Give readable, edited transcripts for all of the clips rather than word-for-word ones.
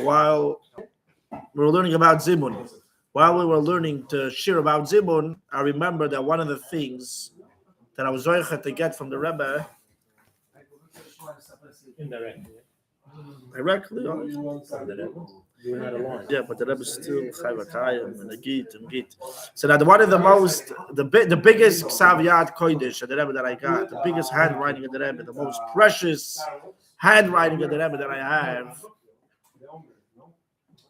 while we were learning about Zimun. While we were learning to share about Zimun, I remember that one of the things that I was trying to get from the Rebbe directly, yeah, but the Rebbe still Chayvatayim and the Git and Git. So that one of the biggest Ksaviyat Kodesh at the Rebbe that I got, the biggest handwriting of the Rebbe, the most precious handwriting of the Rebbe that I have,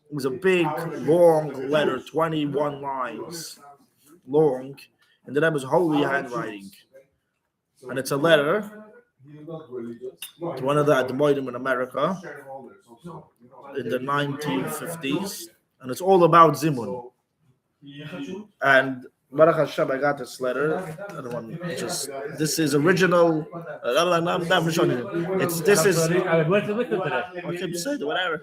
it was a big, long letter, 21 lines long, and the Rebbe's holy handwriting. And it's a letter to one of the Admoidim in America in the 1950s, and it's all about Zimun. And Baruch Hashem, I got this letter. I don't want to just. This is original. It's this is. Okay, whatever.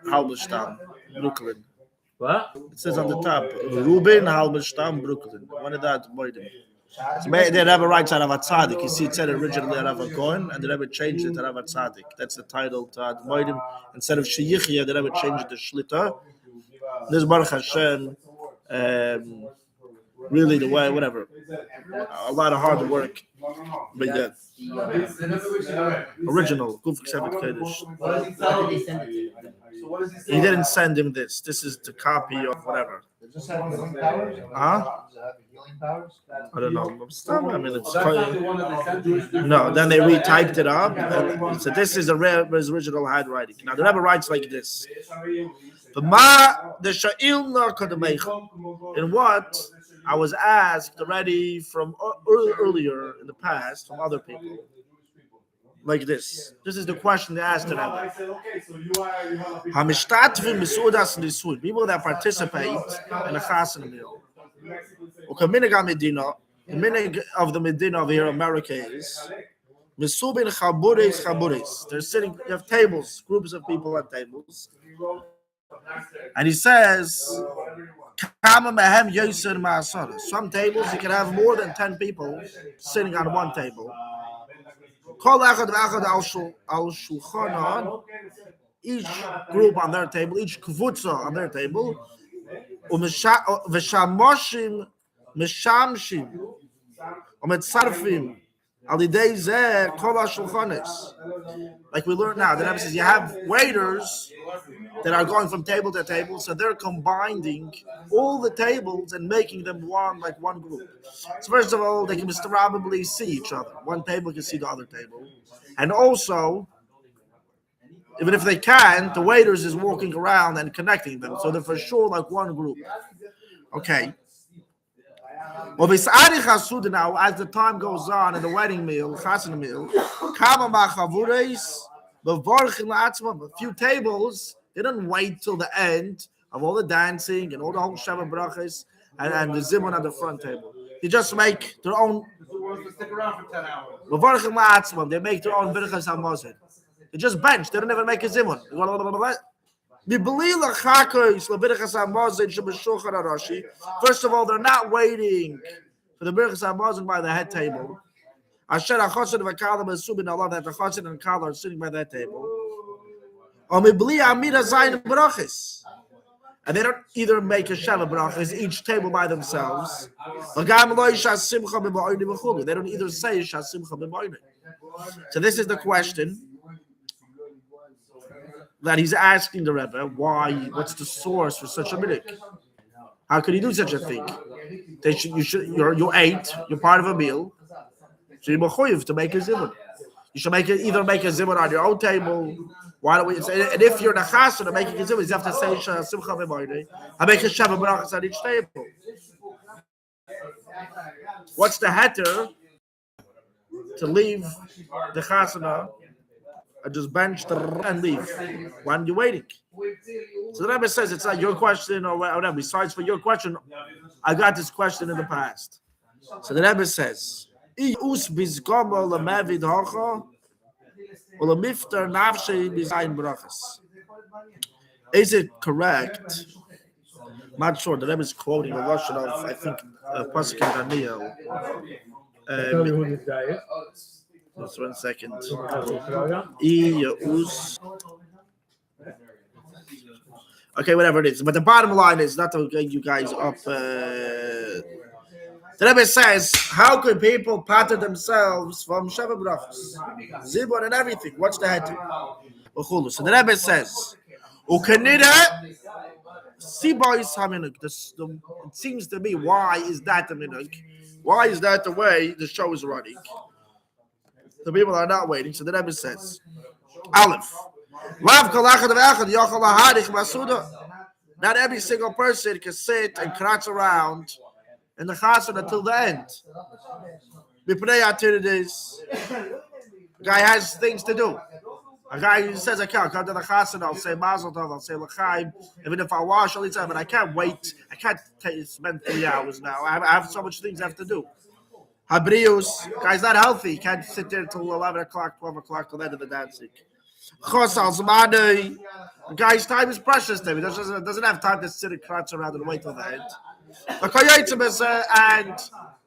Halberstam, Brooklyn. What? It says on the top, Ruben Halberstam, Brooklyn. One of that Moidim. So the Rebbe writes Arav Tzadik. You see, it said originally Arav Cohen, and the Rebbe changed it to Arav Tzadik. That's the title to Moidim. Instead of Sheyichya, the Rebbe changed it to Shlita. This Baruch Hashem, really the way, whatever. A lot of hard work, but yeah. Original, Kuf Ksevit Kodesh. He didn't send him this. This is the copy of whatever. Huh? I don't know. I mean, it's no. Then they retyped it up. And so this is the Rebbe's original handwriting. Now the Rebbe writes like this: in what I was asked already from earlier in the past from other people. Like this. This is the question they asked the Rebbe. People that participate in a chasana meal. The minig of the Medina of here, America is Mesubin chaburis. They're sitting, you have tables, groups of people at tables. And he says, some tables you can have more than 10 people sitting on one table. Each group on their table, each kvutza on their table, like we learned now, the Rebbe says you have waiters that are going from table to table, so they're combining all the tables and making them one group. So first of all, they can probably see each other. One table can see the other table, and also, even if they can't, the waiters is walking around and connecting them, so they're for sure like one group. Okay. Well, now, as the time goes on in the wedding meal, chasana meal, a few tables, they don't wait till the end of all the dancing and all the whole sheva brachos and the zimun at the front table. They just make their own. They make their own brachos hamazon. They just bench. They don't even make a zimun. First of all, they're not waiting for the brachos hamazon by the head table. I said a chassid of a kalam is subin Allah that the chassid and kalam are sitting by that table. And they don't either make a sheva brachos each table by themselves. They don't either say shasimcha b'moyne. So this is the question that he's asking the Rebbe. Why? What's the source for such a minhag? How could he do such a thing? You ate. You're part of a meal. So you're mechuyev to make a zimun. You should either make a zimun on your own table. Why don't we? And if you're in a chasana making a zimun, you have to say simcha b'moyne. I make a sheva brachos on each table. What's the heter to leave the chasana and just bench and leave when you're waiting? So the Rebbe says it's not your question or whatever. Besides for your question, I got this question in the past. So the Rebbe says, is it correct? I'm not sure. The Rebbe is quoting a lashon of, I think, Pasuk in Daniel. Just 1 second. Okay, whatever it is. But the bottom line is not to get you guys up. The Rebbe says, how could people pattern themselves from sheva brachos, zibon, and everything? What's the head? So the Rebbe says, "Ukenira sibois haminuk." It seems to me, why is that the minuk? Why is that the way the show is running? The people are not waiting. So the Rebbe says, Aleph. Not every single person can sit and crouch around in the chassan until the end. Guy has things to do. A guy who says, okay, I'll come to the chassan, I'll say mazel tov, I'll say l'chaim, even if I wash all the time, but I can't wait. I can't spend 3 hours now. I have so much things I have to do. Habrius, guy's not healthy. He can't sit there until 11 o'clock, 12 o'clock till the end of the dancing. The guy's time is precious to him. He doesn't have time to sit and crouch around and wait till the end. And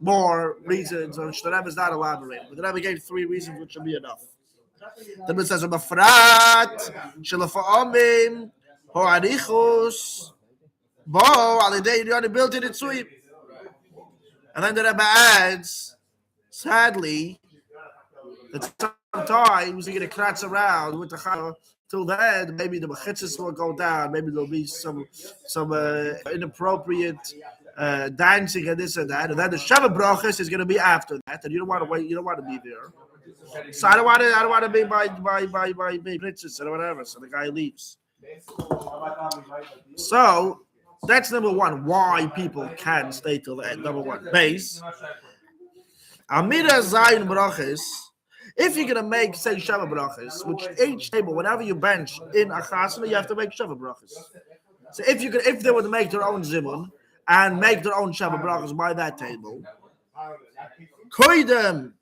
more reasons which the Rebbe is not elaborating. But the Rebbe gave 3 reasons which should be enough. The Rebbe says, built in its sweep. And then the Rebbe adds, sadly, that sometimes you're going to crouch around with the chayah till the end. Maybe the mechitzas will go down. Maybe there'll be some inappropriate dancing and this and that. And then the sheva brachos is going to be after that, and you don't want to wait. You don't want to be there. So I don't want to be by mechitzas or whatever. So the guy leaves. So that's number 1. Why people can stay till the end. Number 1. Base. Amida zayin brachos. If you're gonna make, say, sheva brachos, which each table, whenever you bench in a chasana, you have to make sheva brachos. So if they would make their own zimun and make their own sheva brachos by that table, koidem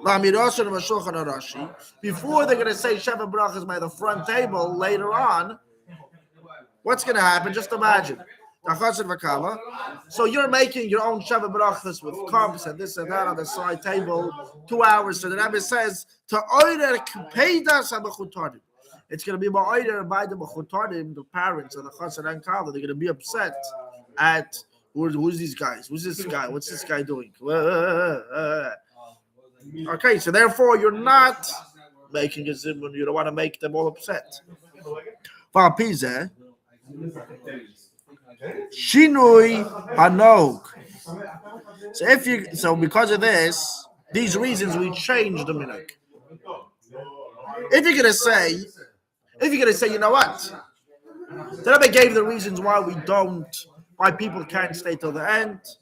lamirosan v'shulchan arashi, before they're gonna say sheva brachos by the front table later on, what's gonna happen? Just imagine. So you're making your own sheva brachos with cups and this and that on the side table, 2 hours. So the Rebbe says to order kpeidas hamechutardim. It's going to be order by the mechutardim, the parents of the chassan and kala. They're going to be upset at who's these guys? Who's this guy? What's this guy doing? Okay, so therefore you're not making a zimun. You don't want to make them all upset. Shinui hanog. So because of this, these reasons we change the minhag. If you're gonna say, you know what? The Rebbe gave the reasons why people can't stay till the end.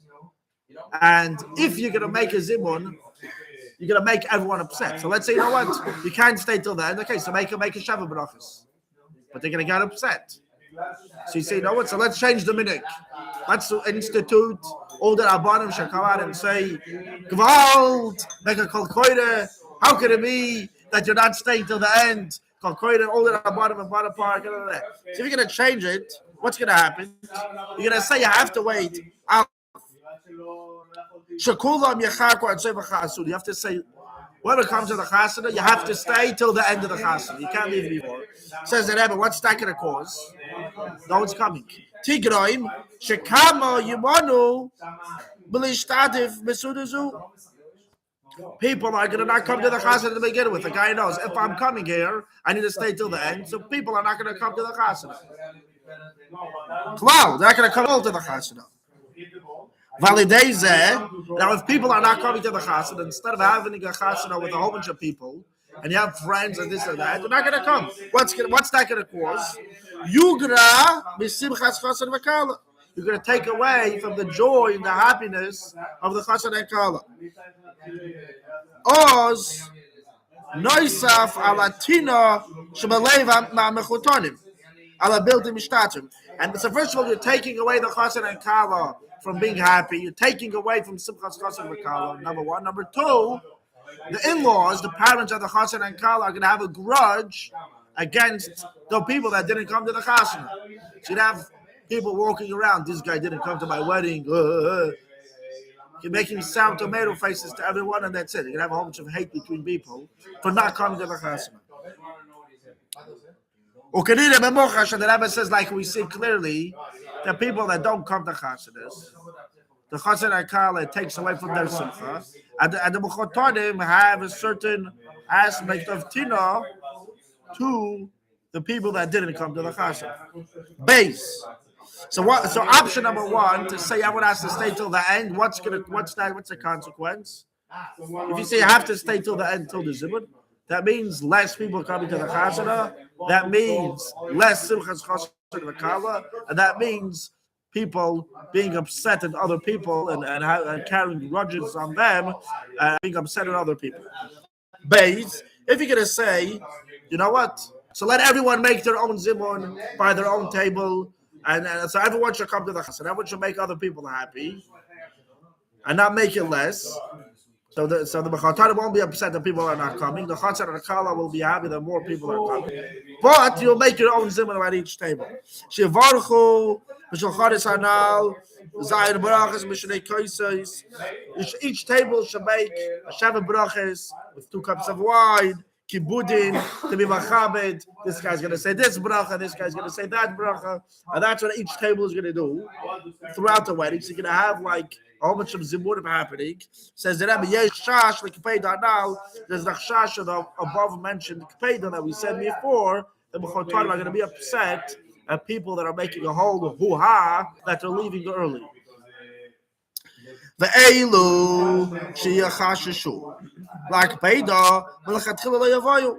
And if you're gonna make a zimun, you're gonna make everyone upset. So let's say, you know what? You can't stay till the end. Okay, so make a sheva brachos. But they're gonna get upset. So you say, you know what? So let's change the minhag. Let's institute all the rabbanim should come out and say, Gvald, make a kol koire. How could it be that you're not staying till the end? Kol koire, all the rabbanim and Bonaparte. So if you're going to change it, what's going to happen? You're going to say you have to wait. You have to say, when it comes to the chasana, you have to stay till the end of the chasana. You can't leave before. Says the Rebbe, what's that going to cause? No one's coming. Tigroim, shekama yimanu, b'lishtadif mesudazu. People are going to not come to the chasana to begin with. The guy knows, if I'm coming here, I need to stay till the end. So people are not going to come to the chasana. Wow, they're not going to come all to the chasana. Now, if people are not coming to the chasana, instead of having a chasana with a whole bunch of people, and you have friends and this and that, they're not going to come. What's that going to cause? You're going to take away from the joy and the happiness of the chasana and kala. Oz noisaf alatina shemaleva ma'mechutonim ala bildim mishtatim. And so first of all, you're taking away the chasana and kala from being happy. You're taking away from simchas chasana and kala. Number 1. Number 2. The in-laws, the parents of the chassan and kala, are going to have a grudge against the people that didn't come to the chassan. So you'd have people walking around. This guy didn't come to my wedding. You're making sound tomato faces to everyone, and that's it. You're gonna have a whole bunch of hate between people for not coming to the chasana. The Rebbe says, like we see clearly, the people that don't come to chasanas, the chasana kala takes away from their simcha, and the mechotanim have a certain aspect of tina to the people that didn't come to the chasana. Base. So what? So option number one to say everyone has to stay till the end. What's the consequence? If you say you have to stay till the end, till the zibud, that means less people coming to the chasana. That means less simchas chasana v'kala, and that means people being upset at other people and carrying grudges on them, being upset at other people. Base. If you're gonna say, you know what? So let everyone make their own zimun by their own table, and so everyone should come to the chasana. Everyone should make other people happy, and not make it less. So the Mechatana won't be upset that people are not coming. The Chatzar and the Kala will be happy that more people are coming. But you'll make your own zimun at each table. Shevarchu, Mishulcharis Hanal, Zayin Brachos, Mishnei Koisos. Each table should make a sheva brachos with 2 cups of wine, kibudin, to be machabed. This guy's going to say this bracha, this guy's going to say that bracha. And that's what each table is going to do throughout the wedding. So you're going to have like a whole bunch of zimurim happening. Says the Rebbe, yesh shash like kipeda now. There's the shash of the above mentioned kipeda that we said before. The mechotanim are going to be upset at people that are making a whole hoo-ha that they're leaving early. The Eilu Shiyachashishu. Like Peida, Melachatchila Yavayu.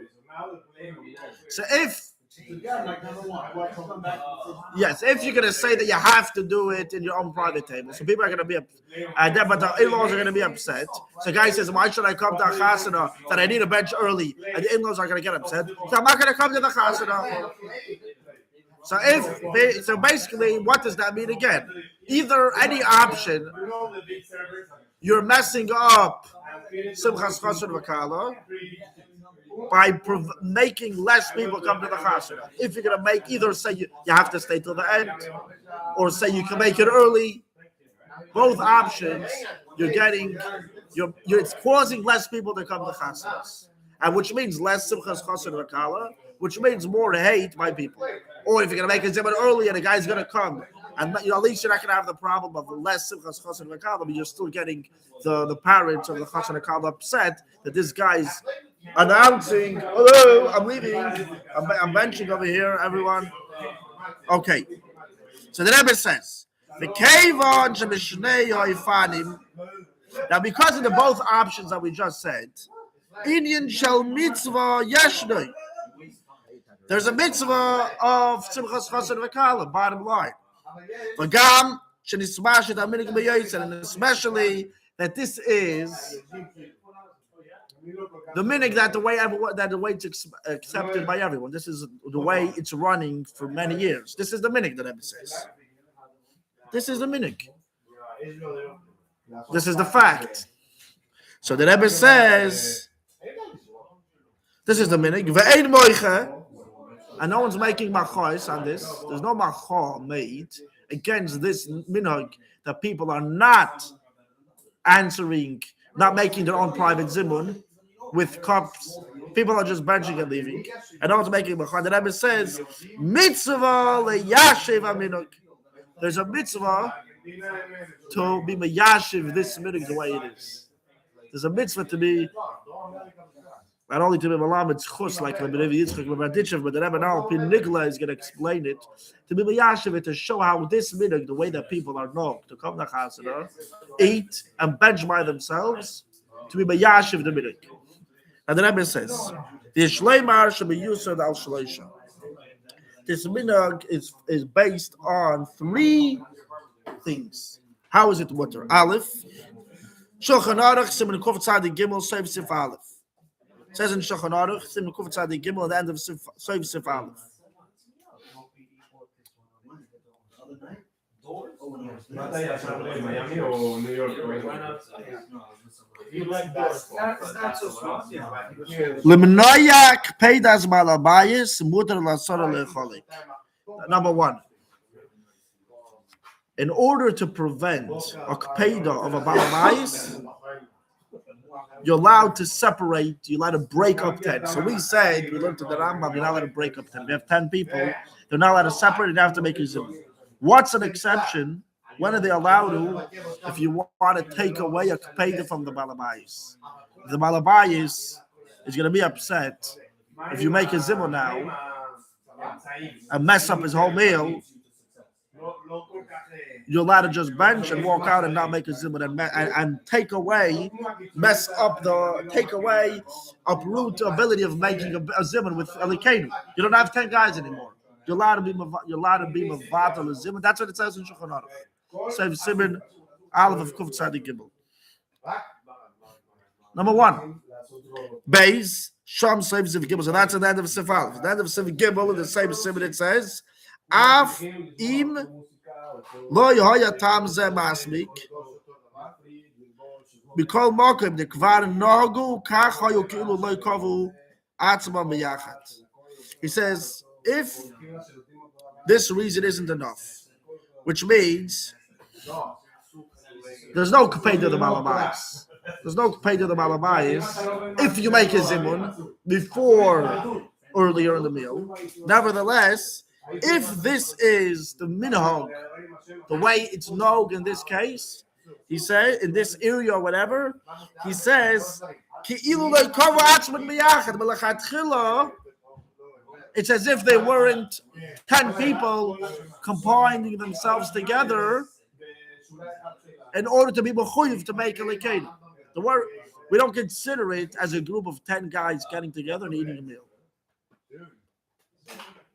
So if you're going to say that you have to do it in your own private table, so people are going to be upset, but the in-laws are going to be upset. So the guy says, why should I come to a chasana that I need a bench early? And the in-laws are going to get upset. So I'm not going to come to the chasana. So basically, what does that mean again? Either any option, you're messing up Simchas Chasana V'Kala by making less people come to the Chasana. If you're going to make either say you have to stay till the end, or say you can make it early, both options, it's causing less people to come to Chasanas, and which means less Simchas Chasana V'Kala, which means more hate by people. Or if you're going to make a zimun early and the guy's going to come, and at least you're not going to have the problem of less simchas chasana v'kala, but you're still getting the parents of the chasana v'kala upset that this guy's announcing, hello, I'm leaving, I'm benching over here, everyone. Okay. So the Rebbes says, the kevon shemishnei yoifanim. Now, because of the both options that we just said, Indian shel mitzvah yeshnoi. There's a mitzvah of simchas chasana v'kala, bottom line. And especially that this is the minig that the way it's accepted by everyone. This is the way it's running for many years. This is the minig that Rebbes says. This is the minig. This is the fact. So the Rebbes says this is the minig. Ve'ein moiche. And no one's making machos on this. There's no macho made against this minhag that people are not answering, not making their own private zimun with cups. People are just benching and leaving. And no one's making macho. The Rebbe says, mitzvah leyashiv minhag. There's a mitzvah to be meyashiv this minhag the way it is. There's a mitzvah to be not only to be malam, it's chus like Rabbi Yitzchak, but the Rebbe now, Pin Nigla is going to explain it to be meyashiv, to show how this minhag, the way that people are known to come to chasana, eat and bench by themselves, to be meyashiv the minhag. And the Rebbe says, the shleimar should be yusad al shleisha. This minhag is based on 3 things. How is it mutter? Aleph, Shulchan Aruch, Siman Kuf Tzadi Gimel, Seif Sif Aleph. It says in Shulchan Aruch, Siman Kuf Tzadi Gimel, at the end of Seif Sif Aleph. Lemnoyak Peidas Malabayis, Mutter Lasara Lecholik. Number 1. in order to prevent a kpeda of a balabayis, you're allowed to separate, you're allowed to break up 10. So we learned in the Rambam, you're not allowed to break up 10. We have 10 people, they're not allowed to separate, and have to make a zimmer. What's an exception? When are they allowed to? If you want to take away a kpeda from the balabayis. The balabayis is going to be upset if you make a zimmer now and mess up his whole meal. You're allowed to just bench and walk out and not make a zimmer and take away, uproot the ability of making a zimmer with alikenu. You don't have 10 guys anymore. You're allowed to be mavatal a zimmer. That's what it says in Shulchan Aruch. Save Simon Aleph of Kuf Tzadi Gimel. Number 1, Beis Sham Save Ziv Gimel. So that's at the end of Sif Aleph. At the end of Sif Gimel, in the same Simon it says, Af im lo yohaya tam ze masmik b'kol mokim the kvar nogu kach hayu kilu lo yikavu atzma b'yachat. He says, if this reason isn't enough, which means there's no kapei to the malabayis. There's no kapei to the malabayis if you make a zimun before earlier in the meal. Nevertheless, if this is the minhag, the way it's nog in this case, he said, in this area or whatever, he says, it's as if they weren't 10 people combining themselves together in order to be mechuyev to make a lekeda. The word, we don't consider it as a group of 10 guys getting together and eating a meal.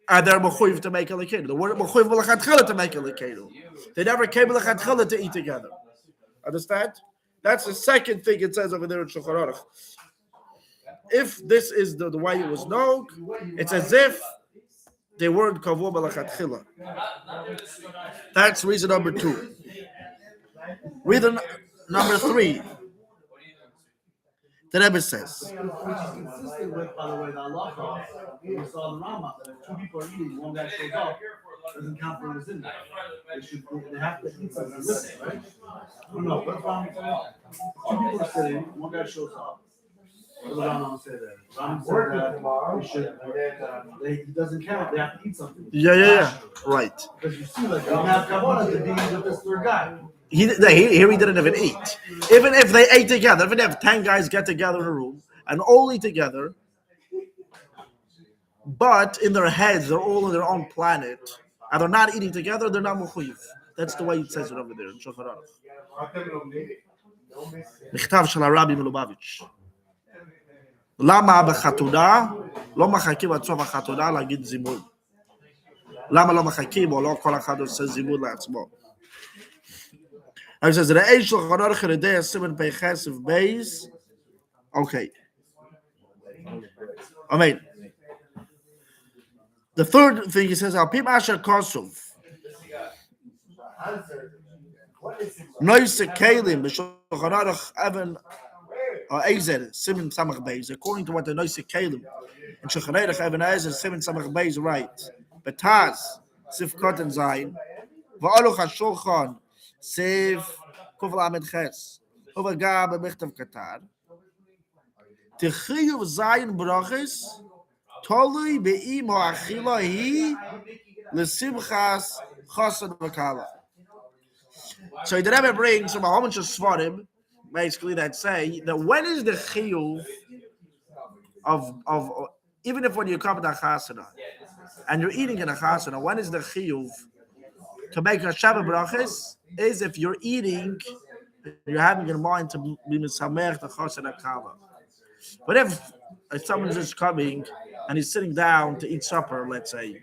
And they're mechuyev to make a lekeda. The word mechuyev l'chatchila to make a lekeda. They never came l'chatchila to eat together. Understand? That's the second thing it says over there in Shulchan Aruch. If this is the way it was known, it's as if they weren't kavua l'chatchila. That's reason number 2. Reason number 3. The Rebbes says. Which is consistent with, by the way, the halacha we saw in the Rambam that if 2 people are eating, one guy shows up, doesn't count for who's in there. They have to eat something with it, right? No, what's wrong with that? 2 people are sitting, one guy shows up. What does the Rambam say there? The Rambam said that he doesn't count, they have to eat something. Yeah. Right. Because you see, like, they don't have kavana to be with this third guy. Here he didn't even eat. Even if they ate together, even if 10 guys get together in a room and all eat together, but in their heads they're all on their own planet and they're not eating together, they're not mechuyev. That's the way it says it over there in Shulchan Aruch. Michtav shel Rabbi Melubavitch. Lama b'chatuna lo machakim ad sof hachatuna lagid zimud. Lama lo machakim o lo kol achad oseh zimud la'atzmo. He says, okay. I mean, the third thing he says, Alpim Asher Kosov. Noise Kalim, B'Shulchan Evan Ezer, Simon Samach Beis. According to what the Noise Kalim and Shulchan Aruch Evan Ezer, Simon Samach Beis write, Betaz, Sifkot and Zayin, Va'aluch HaShulchan, Save Kufal Ahmed Ches, over Gab and Michtav Qatar. Techiyuv Zayin Brachos, Tolui Be'im Ha'achila Hi, L'Simchas Chassan V'Kala. So the Rebbe brings from a whole bunch of Svarim, basically, that say that when is the chiyuv of even if when you come to a chasana and you're eating in a chasana, when is the chiyuv to make a sheva brachos is if you're eating, you're having in mind to be misamer the chasana kala. But if someone's just coming and he's sitting down to eat supper, let's say,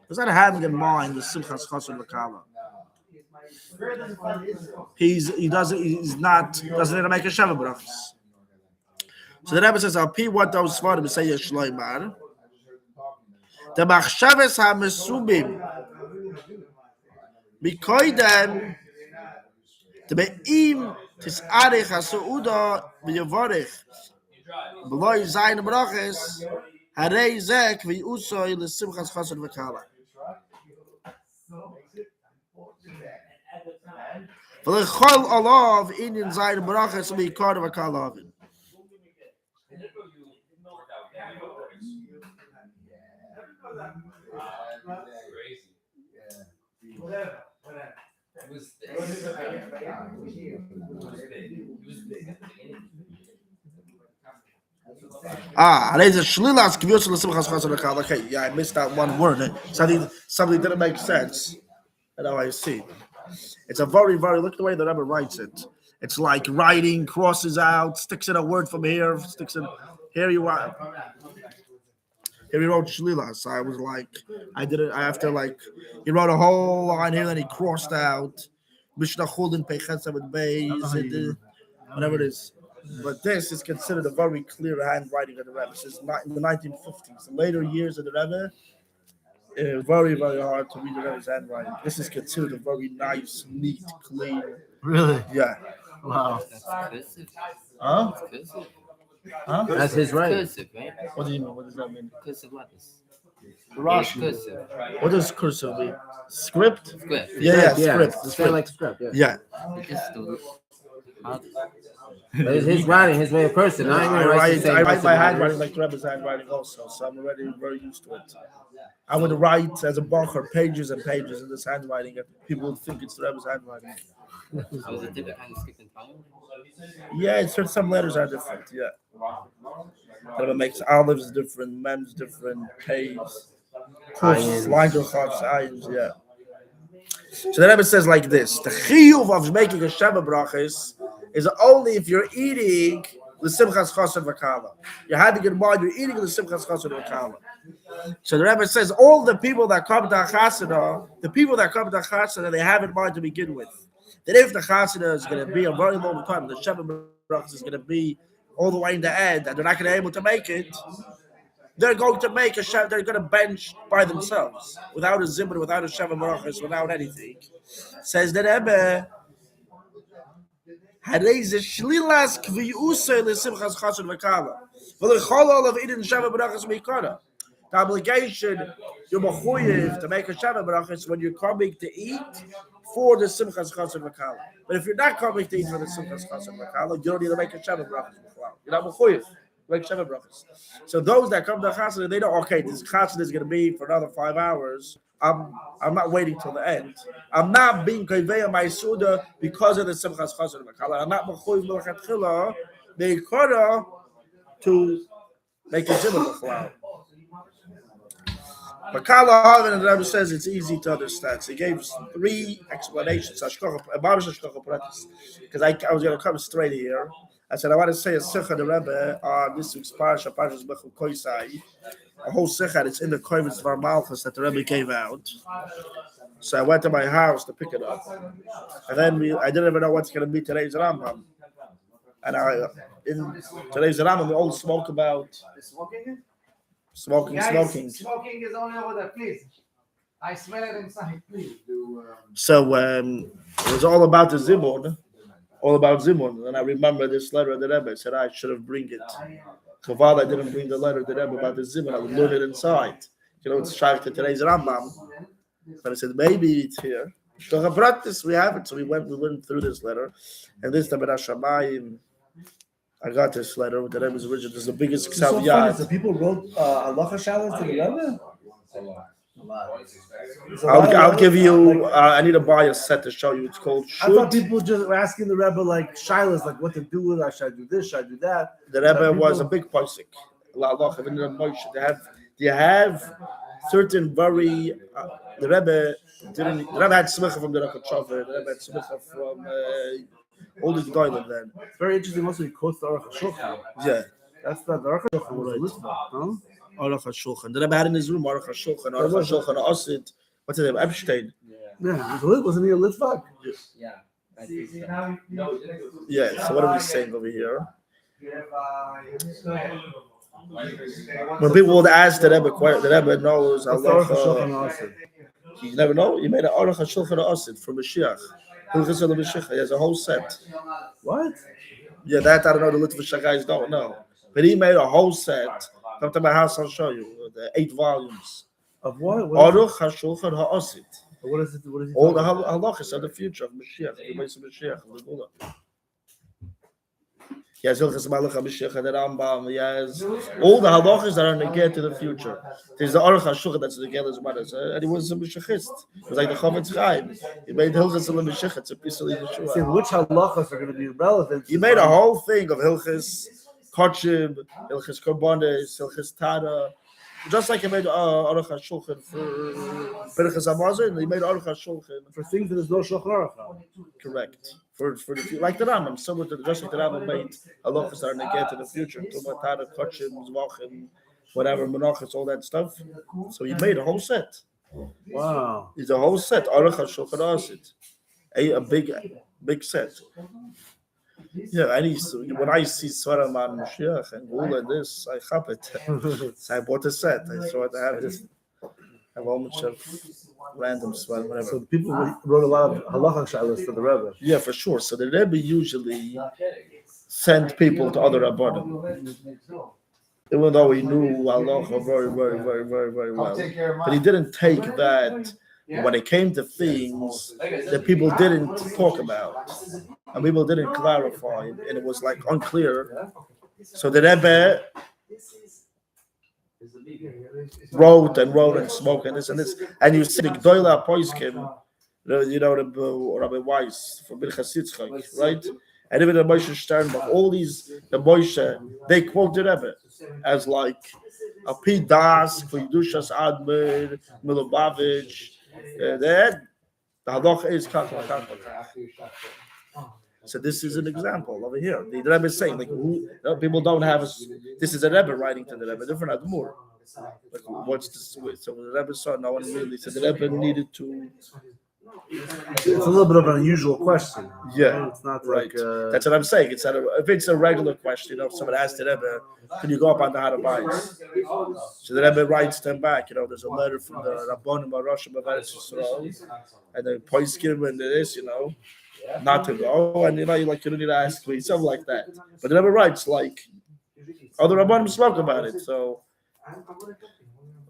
he's not having in mind the simchas chasana kala. He doesn't need to make a sheva brachos. So the Rebbe says, "I'll pee what those svarim say yeshloimar." The machshavas hamesubim mikoydem the beim tisarich hasuuda v'yavorich b'loy zayin brachos harei zek v'usoy l'simchas chasod v'kala. V'lechol olav inyan zayin brachos u'mikar v'kal oven. Okay, yeah, I missed that one word. Something didn't make sense. And now I see. It's a very, very, look at the way the Rebbe writes it. It's like writing, crosses out, sticks in a word from here, sticks in, here you are. Here he wrote Shlila. So I was like, I did it after like, he wrote a whole line here, then he crossed out. Mishnah Chulin Pechetza with Beis, whatever it is. But this is considered a very clear handwriting of the Rebbe. This is not in the 1950s. The later years of the Rebbe, very, very hard to read the Rebbe's handwriting. This is considered a very nice, neat, clean. Really? Yeah. Wow. Huh? Huh? That's his right. Cursive, right? What do you mean? What does that mean? Cursive letters. Rashi. Cursive. What does cursive mean? Script? Script. Yeah, Yeah, script. it's kind of like script. Yeah. Yeah. Just the But it's his writing, his way of person. I write my handwriting like Rebbe's handwriting also, so I'm already very used to it. I would write as a bacher pages and pages in this handwriting, and people would think it's Rebbe's handwriting. was it different kind of script and time? Yeah, it's some letters are different. Yeah, Rebbe makes olives different, mem's different, pays, line to ayins. Yeah. So the Rebbe says like this: the chiyuv of making a sheva brachos is only if you're eating the simchas chassid v'kala. You're having in mind you're eating the simchas chassid v'kala. So the Rebbe says all the people that come to Chassidah, they have in mind to begin with. That if the Chassidah is going to be a very long time, the sheva brachos is going to be all the way in the end, and they're not going to be able to make it, they're going to make a sheva. They're going to bench by themselves without a zimmer, without a sheva brachos, without anything. Says the Rebbe. Shlilas kviyusay lesimchas chassid v'kala. V'lechol of idin sheva brachos mikara. The obligation you're mechuyev to make a sheva brachos when you're coming to eat for the simchas chassid v'kala. But if you're not coming to eat for the simchas chassid v'kala, you don't need to make a sheva brachos. You're not mechuyev to make sheva brachos. So those that come to chassid, they know, okay, this chassid is going to be for another 5 hours. I'm not waiting till the end. I'm not being konveya my suda because of the simchas chassid v'kala. I'm not mechuyev l'chatchila the ikara to make a zimmer b'chlau. Makala Harvin and the Rebbe says it's easy to understand. So he gave 3 explanations. Because I was going to come straight here. I said I want to say a sikha the Rebbe on this week's parsha, Parshas Bechul Koisai. A whole sikha that's in the Koivitz Var Malchus that the Rebbe gave out. So I went to my house to pick it up, and then I didn't even know what's going to be today's Rambam. And in today's Rambam we all spoke about smoking. Smoking is only over there, please. I smell it inside, please. So it was all about the Zimun, And I remember this letter of the Rebbe. I said I should have bring it. So while I didn't bring the letter of the Rebbe about the Zimun, I would learn it inside. It's shaykh to today's Rambam. But I said maybe it's here. Practice we have it. So we went through this letter, and this the Berashamayim. I got this letter with the Rebbe's original. This is the biggest It's so funny. Ksaviyad. So people wrote halacha shalas to the Rebbe? I'll give you. I need to buy a set to show you. It's called I thought Shut. people just were asking the Rebbe like shilas, like what to do with it. Should I do this? Should I do that? The Rebbe was a big posik. They have certain very. The Rebbe had smicha from the Rosh. The Rebbe had smicha from all the Gedolim then. It's very interesting. Also, he quotes the Aruch HaShulchan. Yeah. That's not the Aruch HaShulchan was a Litvak, huh? Aruch HaShulchan. The Rebbe had in his room Aruch HaShulchan, Osid. What's his name? Epstein. Yeah, wasn't he a Litvak? Yeah. Yeah. So what are we saying over here? When people would ask the Rebbe knows What's the Aruch halacha. HaShulchan also? You never know. He made an Aruch HaShulchan Osid from Mashiach. He has a whole set. What? Yeah, that I don't know. The Litvish guys don't know. But he made a whole set. Come to my house, I'll show you. The 8 volumes. Of what? Aruch HaShulchan HaOsid. But what is it? What is he All the talking about? halachas of the future of Mashiach, the base of Mashiach, of the Gula. He has Hilchas Malach HaMashiach and the Rambam. He has all the halachas that are negate to the future. There's the Aruch HaShulchan that's the Gelas Maras, and he was a Mashiachist. He was like the Chavetz Chaim. He made Hilchas of the Mashiach. It's a piece of See, Yeshua. which halachas are going to be relevant? He made a whole thing of Hilchas Kachib, Hilchas Korbanes, Hilchas Tara. Just like he made Aruch HaShulchan for Birchas Hamazon, he made Aruch HaShulchan for things that there's no Shulchan Aruch on. correct. For the like the Rambam, similar to just like the Rambam made halachas that are negate to the future, Tumatara, Kachim, Zvachim, whatever, Menachas, all that stuff. So he made a whole set. Wow. It's a whole set. Aruch HaShulchan Asid. A big set. Yeah, when I see Svaraman Mashiach and all of this, I have it. So I bought a set. I saw it. I have this. I have a bunch of random Svarim, whatever. So people wrote a lot of halacha shalos for the Rebbe. Yeah, for sure. So the Rebbe usually sent people to other Rabbanim, even though he knew halacha very, very, very, very, very well. But he didn't take that when it came to things that people didn't talk about and people didn't clarify, and it was like unclear. So the Rebbe wrote and spoke and this, and you see the Gdoila Poiskim, Rabbi Weiss from Birchas Yitzchak, right? And even the Moshe Sternbach, all these, the Moshe, they quote the Rebbe as like a P. Das, Kvidushas Admir, Milubavitch. The halacha is kakla. So this is an example over here. The Rebbe is saying, like, people don't have this is a Rebbe writing to the Rebbe, different Admur. Like, what's this with? So the Rebbe saw no one really said the Rebbe needed to. It's a little bit of an unusual question. Yeah, it's not right. like That's what I'm saying. It's not if it's a regular question, if someone asked the Rebbe, can you go up on the Harabais? So the Rebbe writes them back. There's a letter from the Rabbanim Baruch of Eretz Yisrael, and the Poiskim and this, not to go, and you don't need to ask me, something like that. But the Rebbe writes like other Rabbanim spoke about it. So,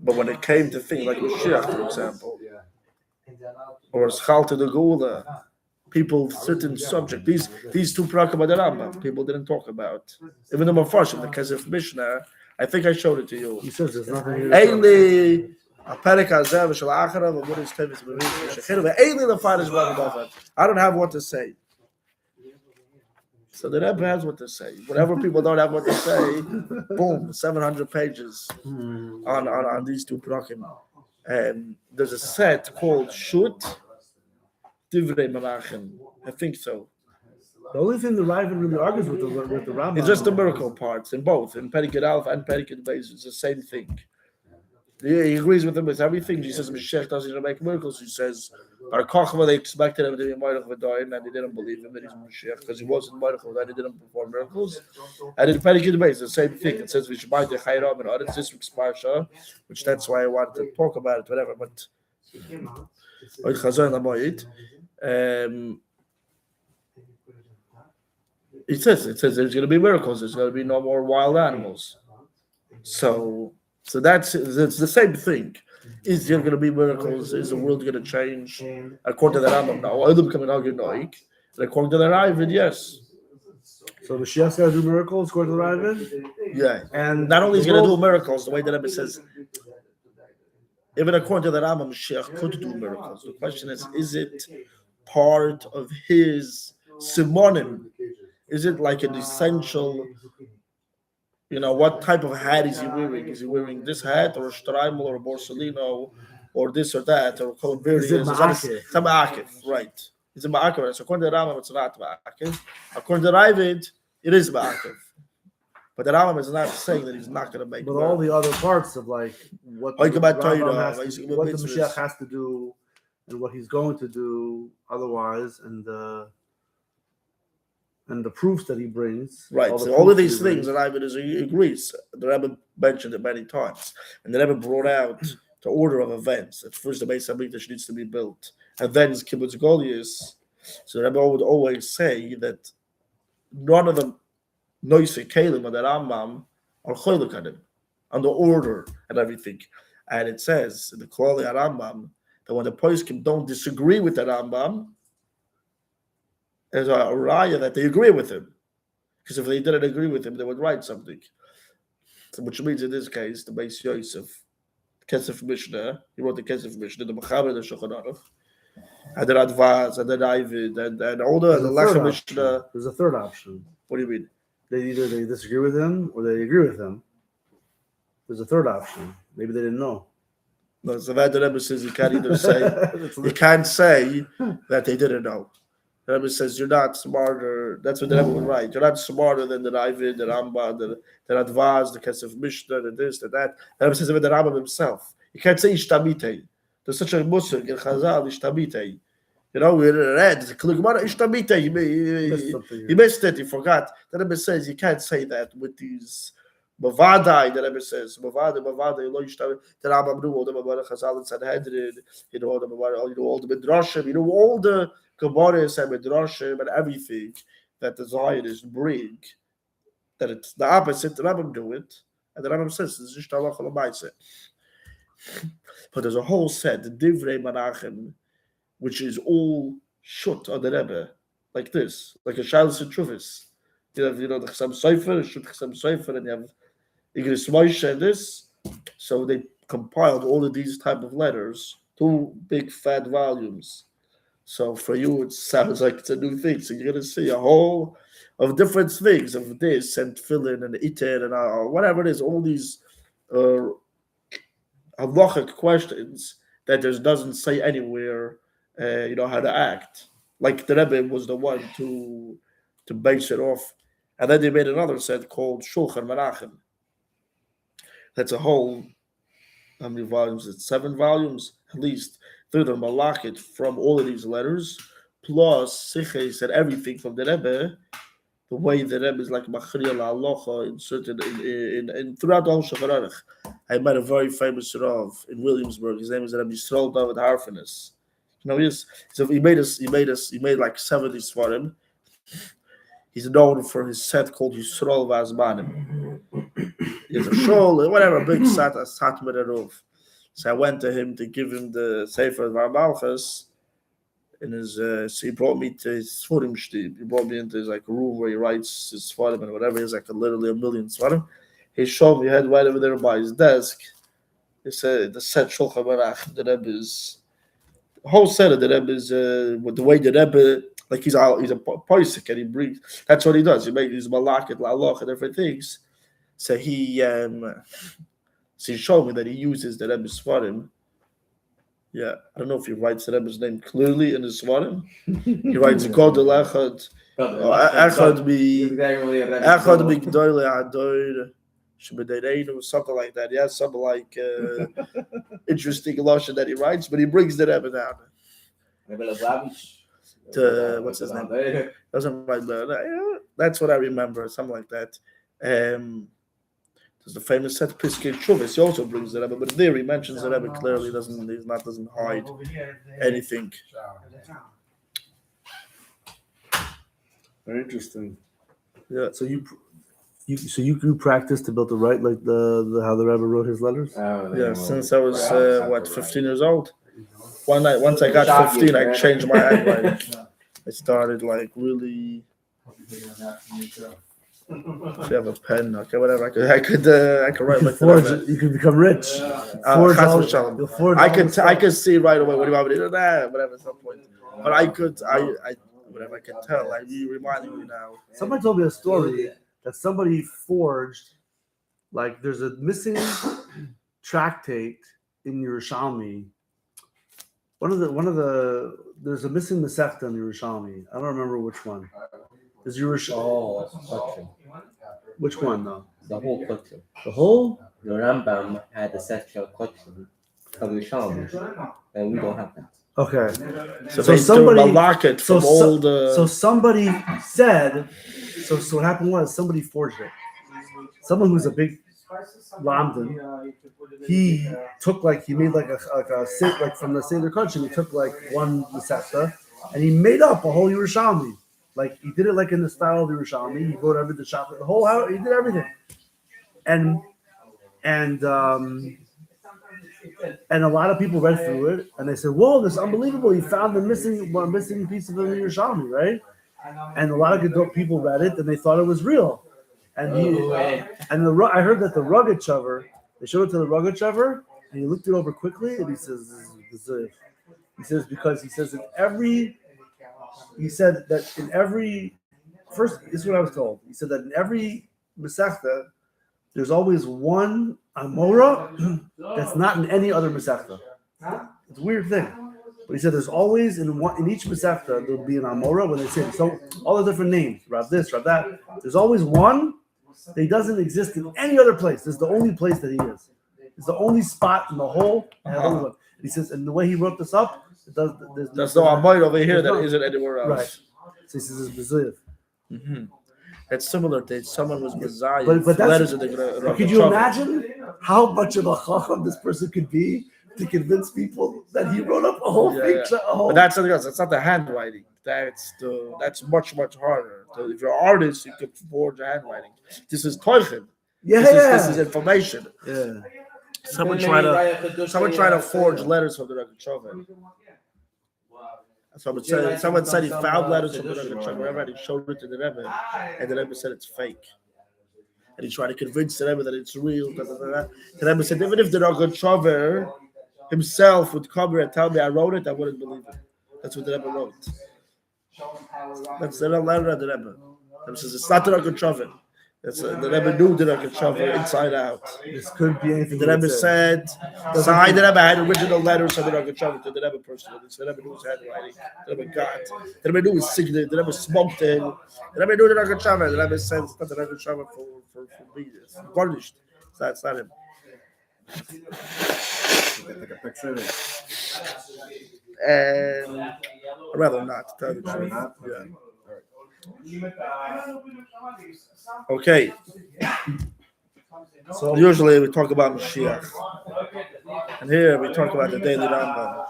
but when it came to things like Mashiach, for example, or Schalta de Gula, people certain subject. These two prakim of the Rambam, people didn't talk about. Even the Mefarshim, the Kesef Mishnah, I think I showed it to you. he says there's nothing here. Eili Aperek Hazev Shel Acharav Amuris Tevis B'Rish Shechinu Eili Lefarish B'Adavat. I don't have what to say. So the Rebbe has what to say. Whenever people don't have what to say, boom, 700 pages on these two prakim. And there's a set called Shut Divrei Menachem. I think so. The only thing the Raven really argues with the Rambam. It's just the miracle parts in both, in Perikid Aleph and Perikid Beis. It's the same thing. He agrees with him with everything. He says Mashiach doesn't make miracles. He says Bar Kochva, they expected him to be Malach V'Dayin, and they didn't believe him that he's Mashiach because he wasn't Malach V'Dayin. He didn't perform miracles. And in Perikid Beis, the same thing. It says we should buy the Chayram and Aretz this week's Parsha, which that's why I wanted to talk about it, whatever. But it says there's going to be miracles. There's going to be no more wild animals. So it's the same thing. Is there going to be miracles? Is the world going to change? According to the Rambam, no. Olam coming out Noik. And according to the Ravid, yes. So Mashiach's got to do miracles according to the Ravid? Yeah. And not only is he going to do miracles, the way the Rebbe says, even according to the Rambam, Mashiach could do miracles. The question is it part of his simonim? Is it like an essential? What type of hat is he wearing? Is he wearing this hat or a Streimel or a Borsellino or this or that or a Colbert? Is it Ma'akif? It's a Ma'akif, right. It's a Ma'akif. So according to the Rambam, it's not Ma'akif. According to Ravid, it is Ma'akif. But the Rambam is not saying that he's not going to make But all the other parts of what the Mashiach has to do and what he's going to do otherwise and the proofs that he brings. Right. So all of these things, the Rebbe agrees. The Rebbe mentioned it many times. And the Rebbe brought out the order of events. At first, the Beis HaMikdash needs to be built. And then it's Kibbutz Goliath. So the Rebbe would always say that none of the Noise Kalim of the Rambam are Choyluk on the order and everything. And it says in the Klali Rambam that when the poskim don't disagree with the Rambam, there's a raya that they agree with him. Because if they didn't agree with him, they would write something. So, which means in this case, the Beis Yosef, Kesef Mishnah, he wrote the Kesef Mishnah, the Mechaber, the Shulchan Aruch, and the Radvaz, and the David, and all the Lechem Mishnah. There's a third option. What do you mean? They disagree with him or they agree with him. There's a third option. Maybe they didn't know. No, so that the Rebbe says you can't either say, you can't say that they didn't know. The Rebbe says you're not smarter. That's what the Rebbe would write. You're not smarter than the David, the Rambam, the Radvaz, the Kesef Mishnah, the this, the that. The Rebbe says even the Rambam himself. You can't say Ishtamitei. There's such a musik in Chazal, Ishtamitei. You know, we read the Gemara Ishtamitei. You missed it. You forgot. The Rebbe says you can't say that with these. Bavadai, the Rebbe says, Bavadai, lo yishtav. The Rambam knew all the Gemara Chazal and Sanhedrin. You know all the Midrashim. You know all the Gemaras and Midrashim and everything that the Zionists bring. That it's the opposite. The Rambam do it, and the Rambam says it's just halacha l'maaseh. But there's a whole set, the Divrei Menachem, which is all shut on the Rebbe, like this, like a Shalos and Truvis. You have, the Chasam Sofer, Shut Chasam Sofer, and you have Igris Moshe and this. So they compiled all of these type of letters, 2 big fat volumes. So for you, it sounds like it's a new thing. So you're going to see a whole of different things of this and Tefillin and Iter and whatever it is, all these halachic questions that there doesn't say anywhere, how to act. Like the Rebbe was the one to base it off. And then they made another set called Shulchan Menachem. That's a whole, how many volumes? It's 7 volumes, at least. Through the malachit from all of these letters, plus siches and everything from the Rebbe, the way the Rebbe is like machriya la'alocha in certain, in throughout the whole Shulchan Aruch. I met a very famous Rav in Williamsburg. His name is Rabbi Yisrael David Harfinis. He made like 70 svarim. He's known for his set called Yisrael Vazmanim. He has a shul, whatever, a big satmar erov. So I went to him to give him the Sefer Varmalchus. In his, so he brought me to his Sforim shtib. He brought me into his room where he writes his Sforim and whatever. He has literally 1,000,000 Sforim. He showed me, he had right over there by his desk. He said the set Shulchan Aruch, the Rebbe's, the whole set of the Rebbe's, with the way the Rebbe, like he's a poisik and he brings. That's what he does. He makes these malakit, la'aloch, and different things. So he showed me that he uses the Rebbe's svarim. Yeah, I don't know if he writes the Rebbe's name clearly in his svarim. He writes Godel Echad, Echad Migdolei Ador Shebedeireinu, something like that. Yeah, something like interesting lashon that he writes, but he brings the Rebbe down. What's his name? Doesn't write that. That's what I remember, something like that. There's the famous set Piskei Chuvis. He also brings the Rebbe, but there he mentions the Rebbe clearly. Doesn't hide anything. Very interesting. Yeah. So you practice to build the right like the how the Rebbe wrote his letters? Yeah, since I was 15 years old. One night, once I got 15, I changed my handwriting. I started really. If you have a pen, okay, whatever. I could write like that. You can become rich. I could see right away. What do you want me to do? Whatever. At some point, but I could whatever I can tell. You reminding me now. Somebody told me a story that somebody forged. Like there's a missing tractate in Yerushalmi. There's a missing Masechta in Yerushalmi. I don't remember which one. Is Yerushalmi? Collection. Which one though? The whole collection. The whole? The Rambam had a sexual collection of Yerushalmi, and we don't have that. Okay. So somebody lock it from all the. So somebody said. So what happened was somebody forged it. Someone who's a big Lamdan. He took he made a from the Seder Kodesh. He took one Masechta and he made up a whole Yerushalmi. He did it in the style of Yerushalmi. He wrote the shop, the whole house. He did everything. And And a lot of people read through it, and they said, "Whoa, this is unbelievable! You found the missing piece of the Yerushalmi, right?" And a lot of good people read it, and they thought it was real. And I heard that the rugged chover, they showed it to the rugged chover, and he looked it over quickly, and he says, he says because he says he said that in every first, this is what I was told. He said that in every Masechta, there's always one Amora that's not in any other Masechta. It's a weird thing. But he said there's always in each Masechta there'll be an Amora when they say so all the different names, Rab this, Rab that. There's always one that he doesn't exist in any other place. This is the only place that he is. It's the only spot in the whole. He says, and the way he wrote this up, there's no Amora over here that isn't anywhere else. Right. So he says it's B'ziv. It's similar to someone was Messiah. But letters in the could you imagine how much of a chacham this person could be to convince people that he wrote up a whole thing? But that's something else. That's not the handwriting. That's much harder. So if you're an artist, you could forge a handwriting. This is toichin. This is information. Yeah. Someone tried to forge letters from the Rebbe Chover. Someone said he found letters from the Rebbe Chover, and he showed it to the Rebbe, and the Rebbe said it's fake. And he tried to convince the Rebbe that it's real. The Rebbe said, even if the Rebbe Chover himself would come here and tell me I wrote it, I wouldn't believe it. That's what the Rebbe wrote. That's the letter of the Rebbe. The Rebbe says it's not the Rebbe Chover. The Rebbe knew the Rebbe Chover inside out. This could be anything. The Rebbe said, the Rebbe had original letters from the Rebbe Chover to the Rebbe personally. So the Rebbe knew his handwriting. The Rebbe got. The Rebbe knew his signature. The Rebbe smoked him. The Rebbe knew the Rebbe Chover. The Rebbe said it's not the Rebbe Chover for me. It's garnished. It's not him. Take a picture. And I'd rather not. Tell you the truth. Yeah. Okay. So usually we talk about Mashiach, and here we talk about the daily Rambam.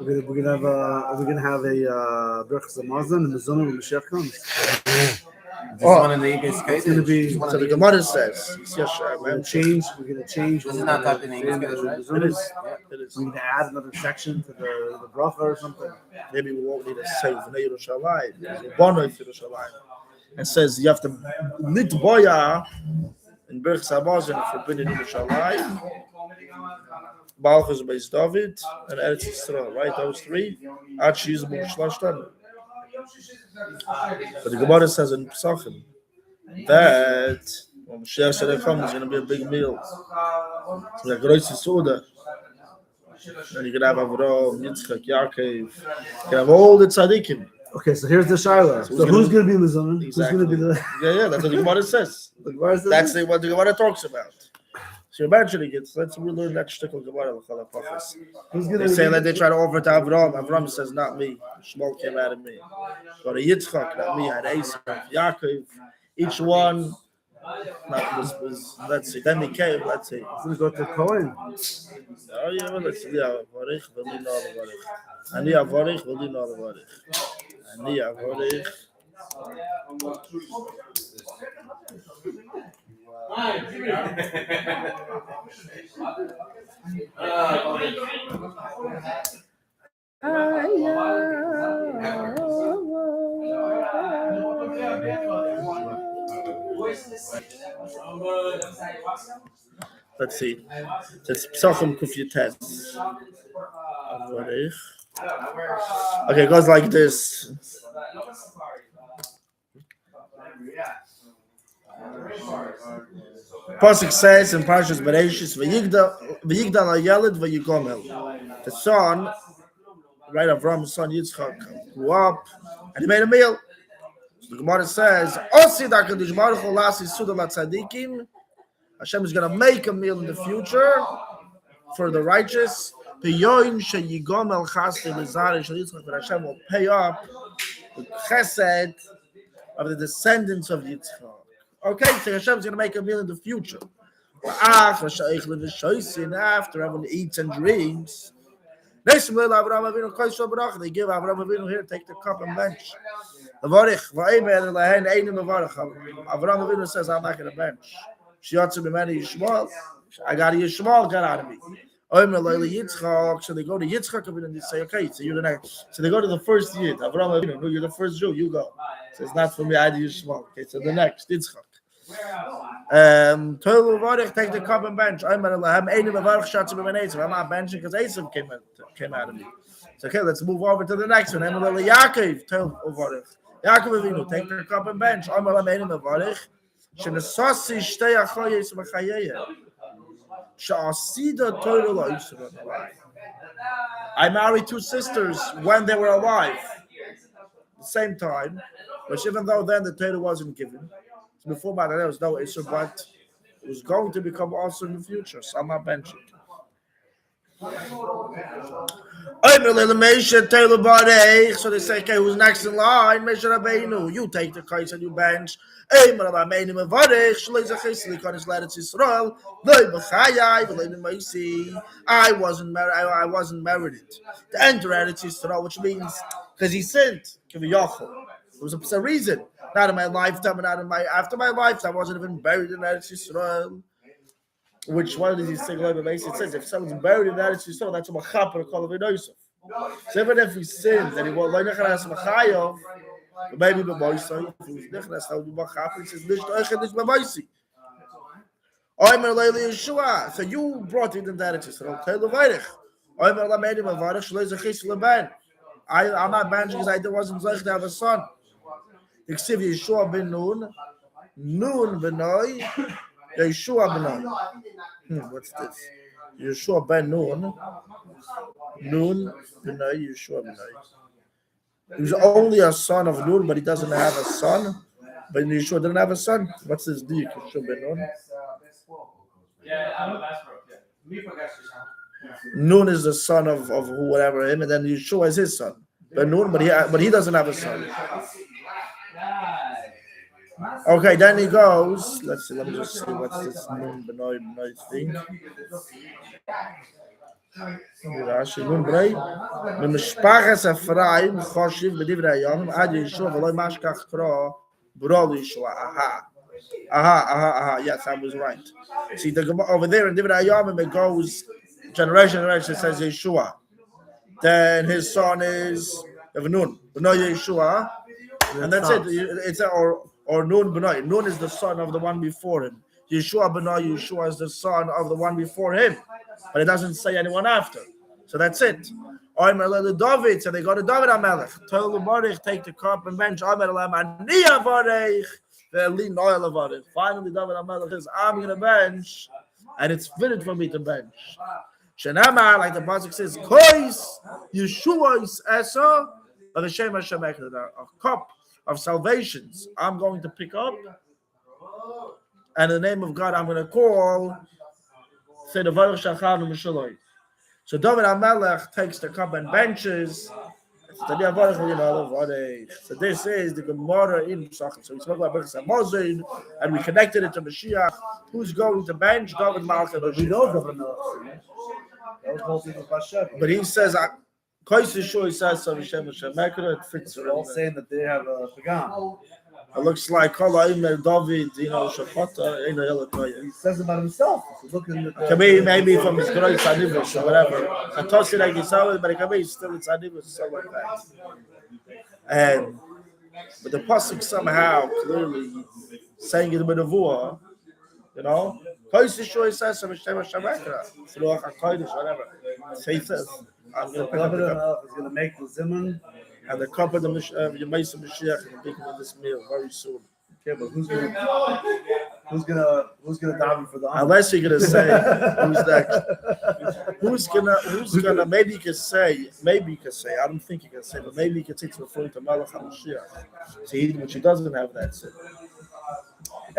We're gonna have a brachos Hamazon and the Zomer when Mashiach comes. This one in the English It's gonna be. So the Gemara says, We're gonna change. This is not typed in English, right? It is. We're gonna add another section to the bracha or something. Maybe we won't need to say V'nei Yerushalayim. Bonoi Yerushalayim. It says you have to nitboya in brachos Hamazon forbidden Yerushalayim, Balchus Beis David, and Eretz Yisrael. Right, those three. Ad Shizmu Shlashtan. But the Gemara says in Pesachim that when Mashiach said comes, it's going to be a big meal. It's like Groisi Suda. And you can have Avraham, Yitzchak, Yaakov. You can have all the tzaddikim. Okay, so here's the shaila. So who's going to be in the Zomer? Exactly. Who's going to be the? Yeah, that's what the Gemara says. That's what the Gemara talks about. So eventually, let's relearn that shtickle Gemara. They say that they try to offer to Avraham. Avraham says, not me. Shmuel came out of me. Go to Yitzchak, not me. I had Esau, Yaakov. Each one. Let's see. Then they came. Let's see. It's going to go to Cohen. Oh yeah, well, let's see. Ani avarich, v'li no avarich. Ani avarich. Let's see. It's Pesachim Kufyates. Okay, it goes like this. Pasuk says in Parshas Bereshis, "V'yigdal hayeled v'yigomel." The son, right, Avram's son Yitzchak, grew up and he made a meal. So the Gemara says, "Osi da'kadosh baruch hu lasi suda latzadikim." Hashem is going to make a meal in the future for the righteous. Hashem will pay up the chesed of the descendants of Yitzchak. Okay, so Hashem is going to make a meal in the future. After everyone eats and drinks, they give Avraham Avinu here, take the cup and bench. Avraham Avinu says, I'm not going to bench. I got a Yishmael, get out of me. Omer Leili Yitzchak. So they go to Yitzchak and they say, okay, so you're the next. So they go to the first Yid. Avraham Avinu, no, you're the first Jew. You go. So it's not for me. I do Yishmael. Okay, so the next Yitzchak. Toilu Varich, take the cup and bench. Omer Lehem Einim Avarich Shatzu B'Meneitzav. I'm not benching because Esav came out of me. So okay, let's move over to the next one. Omer Leili Yaakov. Toilu Varich. Yaakov Avinu, take the cup and bench. Omer Lehem Einim Avarich. Shenasasi Shtei Achoyes V'Chayeya. I married two sisters when they were alive, the same time, which even though then the Torah wasn't given, so before that there was no issue, but it was going to become also in the future. So I'm not benching. So they say, okay, who's next in line? You take the case and you bench. I wasn't married. I wasn't married to enter Eretz Yisrael, which means because he sinned. It was a reason. Not in my lifetime, not in my after my lifetime. I wasn't even buried in Eretz Yisrael. Which one does he say? It says if someone's buried in Eretz Yisrael, that's a machaper called a v'noisov. So even if he sinned and he won't like machayav. Maybe b'moisai. If he was nichnas, that would be machaper. He says nish toichet nish b'moisai. Oimer leili Yeshua. So you brought it in Eretz Yisrael. Tei levayrich. Oimer lamedim levayrich shlei zechis leben. I'm not banishing because I wasn't zech to have a son. Except Yeshua ben Nun benoi. Yeshua benoi. What's this? Yeshua ben Nun benoi. Yeshua benoi. He was only a son of Nun, but he doesn't have a son. But Yeshua didn't have a son. What's this deal? Yeshua ben Nun. Nun is the son of whatever him, and then Yeshua is his son. But Nun, but he doesn't have a son. Okay, then he goes. Let's see. Let me just see what's this Nun B'noi thing. Rashi Nun B'noi. Mimishpachas Ephraim Choshiv B'divrei Hayom Ad Yeshua V'loi Mashkach Kro B'rol Yeshua. Aha. Yes, I was right. See, over there in Divrei Hayom it goes generation. It says Yeshua. Then his son is Nun B'noi Yeshua, and that's it. It's or Nun B'noi. Nun is the son of the one before him. Yeshua B'noi. Yeshua is the son of the one before him, but it doesn't say anyone after. So that's it. Omer le David. So they go to David HaMelech. Tell Lubarich, take the cup and bench. Omer le Maniya Varech. Finally, David HaMelech says, I'm going to bench, and it's fitted for me to bench. Shenamar, like the pasuk says, Kois Yeshua is Esa, but the Shem Hashem a cup of salvations I'm going to pick up, and in the name of God I'm going to call. Say the Varech Shachanu Mishaloi. So David HaMelech takes the cup and benches. So this is the Gemara in Pesachim. So we spoke about Brachos Hamazon, and we connected it to Mashiach. Who's going to bench? David Malka. We know David Melech. But he says, he says, so it fits. They're all saying that they have a pagan. It looks like David, Shachata, He says about himself. Looking at maybe from his Grois Tzadivus or whatever. Chatosi like he saw it, but it can be still in Tzadivus, so like that. But the pasuk somehow clearly saying it with a voah, Kois Yeshua says some Shem Shamekra, Ruach HaKodesh, whatever. So he says, I'm going to pick up the cup. He's going to make the Zimun. And the cup of the Yemais of Mashiach and the beginning of this meal very soon. Okay, but who's gonna daven for the honor? Unless you're gonna say who's next. Who's gonna maybe you can say, I don't think you can say, but maybe you can say it's referring to Malach HaMashiach. See, which he doesn't have that sin.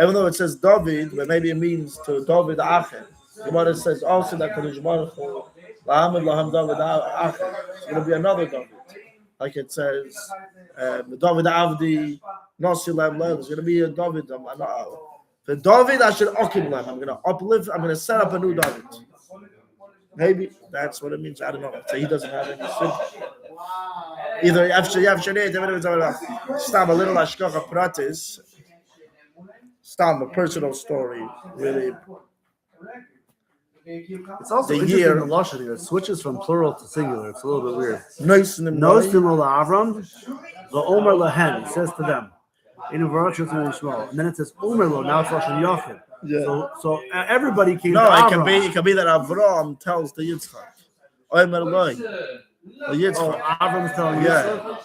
Even though it says David, but maybe it means to David Acher. The Gemara says also that Kadosh Baruch Hu Lahamid Laham David Acher. It's gonna be another David. Like it says, the David Avdi, Nasi Lem Lem. It's going to be a David. For David, I should occupy Lem. I'm going to uplift, I'm going to set up a new David. Maybe that's what it means. I don't know. So he doesn't have any sin. Either Stam a little Ashkacha Pratis, Stam a personal story, really. It's also The interesting year. the lashon here. It switches from plural to singular. It's a little bit weird. Noisim Nosim Avram, the Omer Lahen. He says to them, "In Shmuel," and then it says Omer Lo. Now it's lashon Yachid. Yeah. So everybody came No, to it Avram. can be that Avram tells the Yitzchak. Omer Loi. The Oh, Yitzchak. Avram's telling Yeah.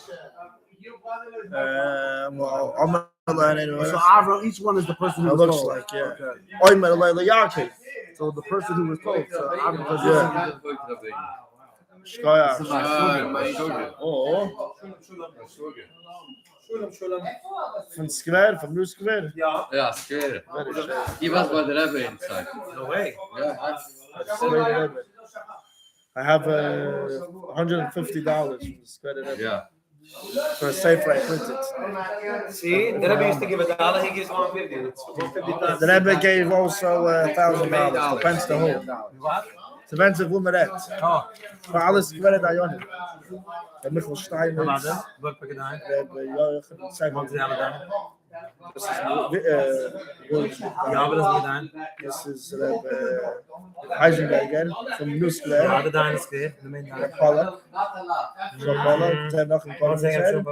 Omer Loi anyway. So Avram, each one is the person who It was looks told. like, yeah. Okay. Omer Loi Yaakov. So the person who was told. So Avram says, Yeah. Shkoyach. Oh. From Square, from New Square. Ja, square. He was by the Rebbe inside. no way. Yeah, I have $150 from Square yeah. for a safe I printed. See, the Rebbe used to give $1, he gives 150. It's 150. The Rebbe gave also $1,000. Depends the whole. Depends if woman at. Oh, For alles Square Dayon. The Michael Steiner. Wat heb je gedaan? Ja, wat heb je gedaan? This is Heisenberger from New Square. gedaan is keer. Pollock. So Pollock, they have nothing to say.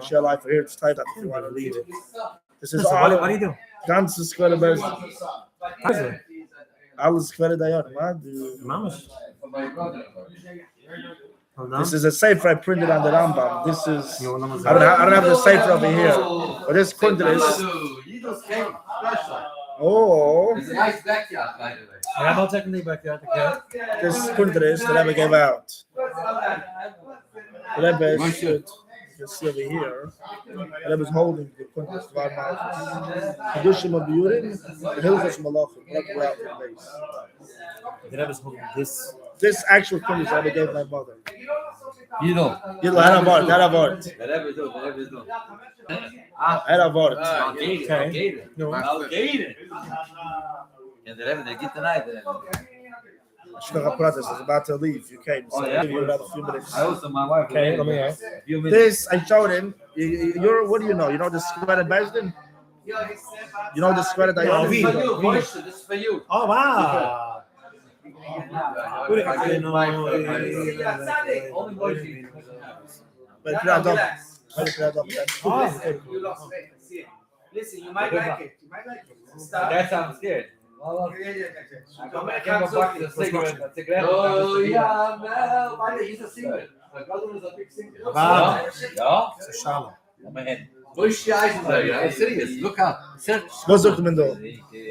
Shall I for here to type that if you want to read it. This is all. Wat do you do? Ganze Square Best. Alles Square Dayon, man. Mamas. This is a safer I printed on the Rambam. This is I don't have the safer over here, but this Kundris. Oh, It's a nice backyard, by the way. Ja, wat zeg ik niet bij jou? this Kundris the Rebbe gave out. The Rebbe is you can see over here. The Rebbe is holding the Kundris. Kedushim of Yurim, the Hilchos Malachim. Rebbe out the base. The Rebbe is holding this. This actual Kundris Rebbe gave my mother. You know. You know, had a word. The Rebbe do. Had a word. Alligator. No. Alligator. And the Rebbe, they get tonight. Shkocha Pratis is about to leave. You came. So Oh, yeah? I'll give you another few minutes. I also, my wife. Okay, let me ask. This I showed him. You're what do you know? You know the square at Besden? You know the square that I No, This we- is for you, Moshe, this is for you. Oh, wow. Only Moshe. But if you're not done, Listen, you might like it. You might like it. Stop. That sounds scared. I can't go back to the cigarette. Oh, yeah, man. Why he's a singer. My brother was a big singer. Wow. Yeah? It's a shalom. Moshe Eisenberg, I'm serious. Look up. Search. What's up, Mendo?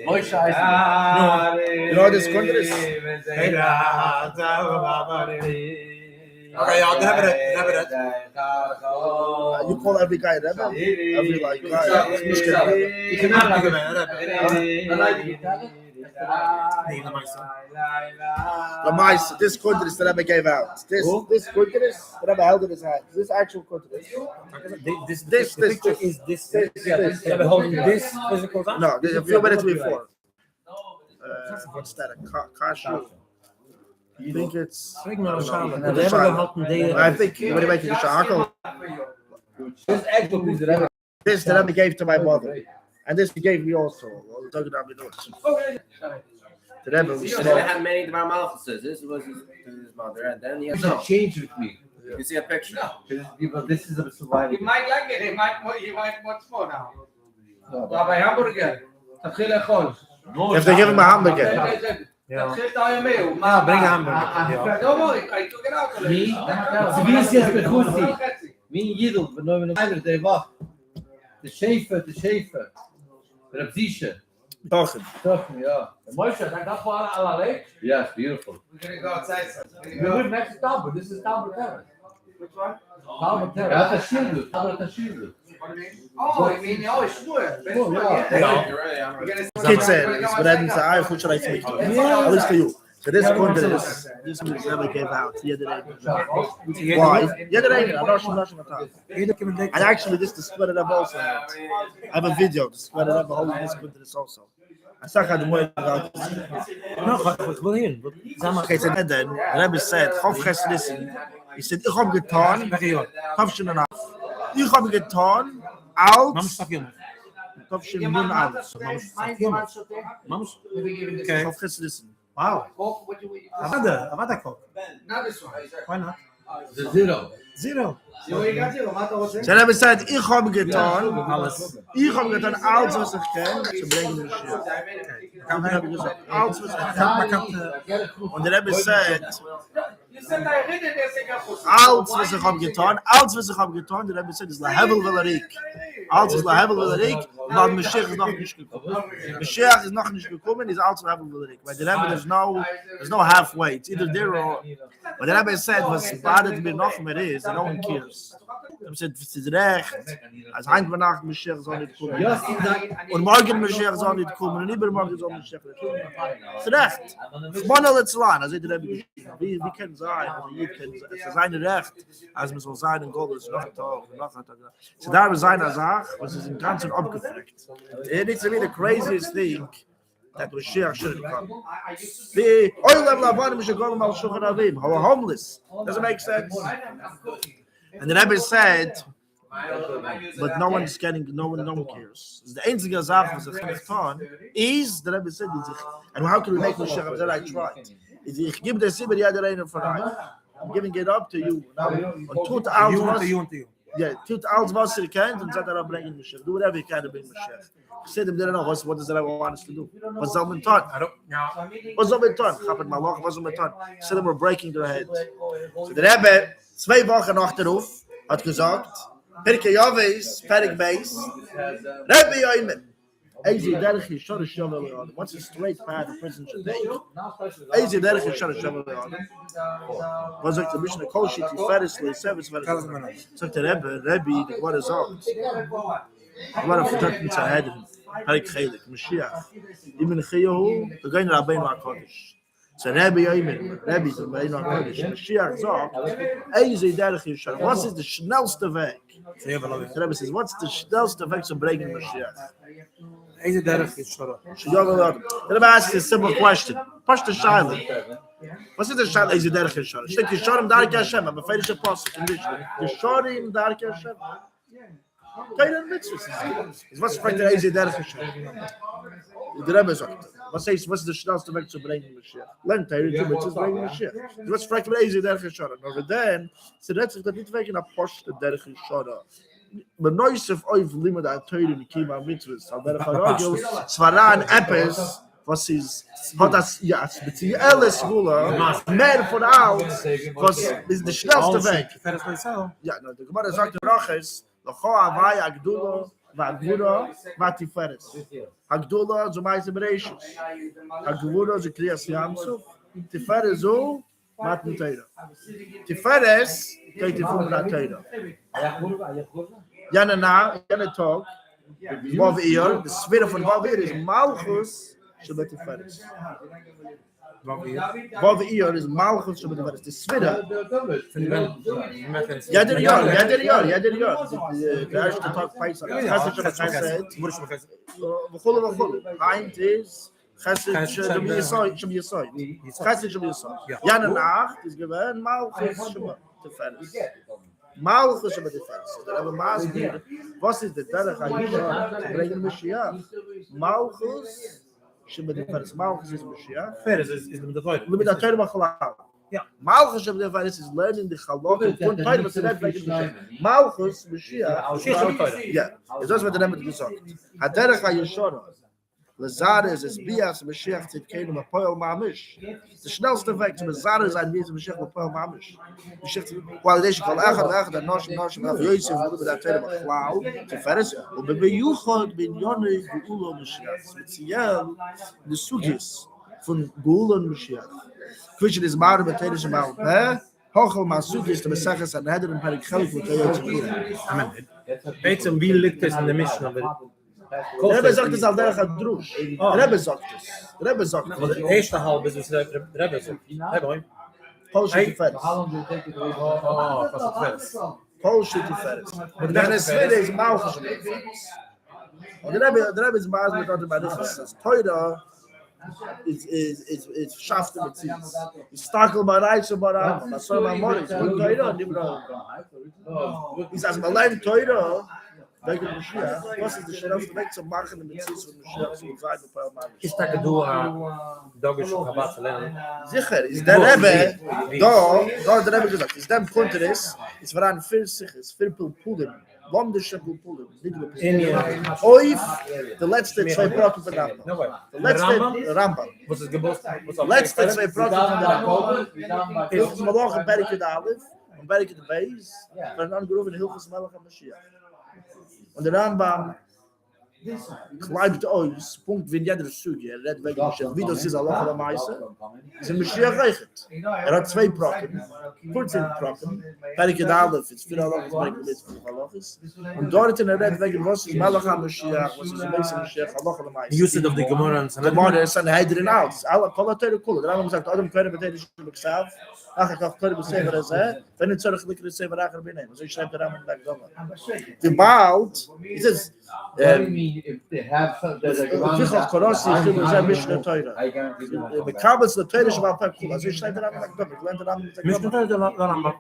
Moshe Eisenberg. You know this country? Okay, I'll have it. You call every guy Rebbe? Every like guy. You cannot think of it. Lamais, this country the Rebbe gave out. This country the Rebbe held in his hand. This actual country. This picture is this. They're holding this physical down? No, there's a few minutes before. What's that? A kashu? I think it's. I think what do you make it? Shackle. This actual piece that I This the Rebbe gave to my mother, and this he gave me also. The Rebbe was He small. had many Dvar Malchuses. This was his mother, and then he had no. Change with me. You see a picture. Because this is a survival. You might like it. He might want more now. Rabbi Hamburger. תתחיל לאכול. If they give him a hamburger, תתחיל את הימי. bring a hamburger. Don't worry, I took it out. Me? Wie ist jetzt begrüßt? Wie Jidl, wenn wir noch einmal der wach. Der Schäfer. Der Psische. doch. Doch, ja. Moshe, that for ala lake. Yes, beautiful. We're gonna go outside. We live next to Talbot. This is Talbot Terrace. Which one? Talbot Terrace. Ja, das Schilder. Talbot das Schilder. Oh, I mean, oh, sure. Oh, yeah. Kids but then say, I who should I speak to? At least to you. So this country this was Rebbe gave out. Why? And actually, this is the square Rebbe also. I have a video. The square Rebbe holding this country also. I saw how the more about okay, so then Rebbe said, Chof Ches listen. He said, ich habe getan, Tofshin and Alf. Ich habe getan, als Tofshin nun Alf. Okay. Chof Ches listen. Wow. Coke, what you Avada Coke. Not this one. Why not? The zero. Zero. You ain't got zero. What was it? So Rebbe said, ich habe getan, Alles. ich habe getan, alles was ich kann, zu bringen in Mashiach. Und dann habe ich gesagt, alles was ich kann. Und der Rebbe said, You said I read it, they say alles was ich habe getan, alles was ich habe getan, der Rebbe said, ist lahevel velarik. Alles ist lahevel velarik, weil Mashiach ist noch nicht gekommen. Mashiach ist noch nicht gekommen, ist alles lahevel velarik. Weil der Rebbe, there's no halfway. It's either there or... But the Rebbe said, was badet mir noch mehr ist, no one cares. Er said, es ist recht, als heint bei Nacht Mashiach soll nicht kommen. Und morgen Mashiach soll nicht kommen, und übermorgen soll Mashiach nicht kommen. Es ist recht. Monel Etzlan, also der Rebbe, wie kann sein, also ihr kann, es ist ein Recht, als man soll sein in Gottes, noch ein Tag, noch ein Tag. So da ist eine Sache, was ist im Ganzen abgefragt. It's to me the craziest thing, that Mashiach should have come. The oil of Lavan should go mal Shulchan Aruch. How homeless? Doesn't make sense. And the Rebbe said, but no one cares. The einzige Sache, was ich getan, is the Rebbe said, and how can we make Mashiach? That I tried. Ich gebe der Sibir jeder einen von euch. I'm giving it up to you. Und tut alles was. Yeah, tut alles was ihr kennt und sagt, bringen Mashiach. Do whatever you can to bring Mashiach. I said them, they don't know what does the Rebbe want us to do. What's soll man tun? Was soll man tun? Chappet Malach, was soll man tun? I said them, we're breaking their heads. So the Rebbe, 2 Wochen nach der Ruf, hat gesagt, Pirkei Avos, Perek Beis, Rebbe Yoimen. Easy derech yishar sheva le'adam. What's the straight path a person should take? Easy derech yishar sheva le'adam. Was sagt der Mishnah Kol shit Tiferes le'seves veres. Sagt der Rebbe, the Gemara sagt, Gemara vertont zu Hedren, Perek Chelik, Mashiach, Ibn Chiyahu, the Gein Rabbeinu HaKodesh. So Rebbe Yoimen, Rebbe is Rabbeinu HaKodesh. Mashiach sagt, Easy derech yishar. What is the schnellste Weg? The Rebbe says, what's the schnellste Weg to bring Mashiach? Easy derech yishara. The Rebbe asks a simple question. Push the Shaila. What's the Shaila? Easy derech yishara. Steht Yisharim Darkei Hashem. I'm afraid it's a pasuk condition. Yisharim Darkei Hashem. Keine Mitzvah. Was fragt der Easy derech yishara? The Rebbe sagt. Was ist der schnellste Weg zu bringen Mashiach? Lernt er, die Mitzvah bringen Mashiach. Was fragt der Easy derech yishara? Aber dann, sie redet sich das nicht weg in der Poste derech yishara. But noise of oil limit that Torah in Kima mitzvahs. Aber Faragel Svaran Epes was is hat das ja spezielle Schule mehr von aus was ist der schnellste Weg. Ja, no, der Gemara sagt brachos, lo khoa vai agdulo va gvura va tiferes. Agdulo zo mais brachos. Agvura zo krias yamsu, tiferes zo mat mutayra. Tiferes geht von der Torah. Jana Tag, Vav Iyar, the spirit von Vav Iyar is Malchus Shabbat Tiferes. Vav Iyar is Malchus Shabbat Tiferes. The spirit. Jeder Jahr. Der erste Tag Pesach. Chesed Shabbat Chesed. V'chulu. Eint is Chesed Shabbat Yisod. Chesed Shabbat Yisod. Jana Nacht is given Malchus Shabbat Tiferes. Malchus Shabbat Tiferes. Der Rebbe maßt, was ist der Derech HaYishar zu bringen Mashiach? Malchus Shabbat Tiferes. Malchus ist Mashiach. Tiferes is the Torah. Mit der Torah B'chalal. Yeah. Malchus Shabbat Tiferes is learning the Chalot von Torah, was er bringen Mashiach. Malchus Mashiach. Ja, das ist was der Rebbe gesagt. Der Derech HaYishar. Lazarus is Bias Mashiach Tzidkeinu Mapoel Mamish. The schnellste Weg zum Lazarus ein Bias Mashiach Mapoel Mamish. While they call Echad the Noshim of Yosef with that term of Cloud, Tiferes, or Bebeyuchot bin Yonei Geula Mashiach. Speziell the Sugis von Geula Mashiach. Which is Mara Betedish about Hochel Masugis to Mesachas and Heder and Perek Chelik with Toyot. Amen. Betzem wie liegt es in der Mishnah? Rebbe sagt es al derech Drush. Rebbe sagt es. Der erste halb ist es Rebbe sagt. Hey boy. Paul Tiferes. Paul Tiferes. Und dann ist es Malchus Tiferes. Und der Rebbe ist Malchus mit Otto Barichas. Teura is Shafte mit Zins. Is Stakel Barais und Baram. Das soll man Moritz. Und Teura, die Brau. He says, Malaim Teura, Wegen Mashiach, was ist der schnellste Weg zu machen, damit sie so Mashiach so sein auf einmal? Ist da du dogisch Rabat zu lernen? Sicher, ist der Rebbe, da der Rebbe gesagt, ist dem Konteres, ist voran viel sicher, ist viel Pulpulem, wunderschön Pulpulem, Oif, der letzte zwei Brocken von Rambam. Der letzte Rambam. Was ist gebost? Letzte zwei Brocken von der Rambam. Hilfes Malach und Berike der Alef, und Berike der Beis, und dann gerufen Hilfes Malach und Mashiach. Und der Rambam kleibt aus, Punkt, wenn jeder Züge, redet wegen Mashiach, wie das ist Allah oder Meise, ist ein Mashiach reicht. Hat zwei Brocken, 14 Brocken, Berike der Alef, ist für Allah, und dort in der Red wegen was ist Malach und Mashiach, was ist ein bisschen Mashiach, Allah oder Meise. You said of the Gemara and Gemara ist ein Heidrin aus. Alle Kollateure Kulle. Der Rambam sagt, Adam können betätigen sich mit Xav. Ach, ich habe Körbe Sever als wenn ich zurück liege, Sever Acher binnen. So ich schreibe der Rambam gleich Donner. Die Bald, ist es, Fichot Korossi, ich will sehr Mischne Teure. Mit Kabels der Teure ist aber Pekul. Also ich schreibe der Rambam gleich Donner. Ich lerne der Rambam gleich Mishnah der Rambam.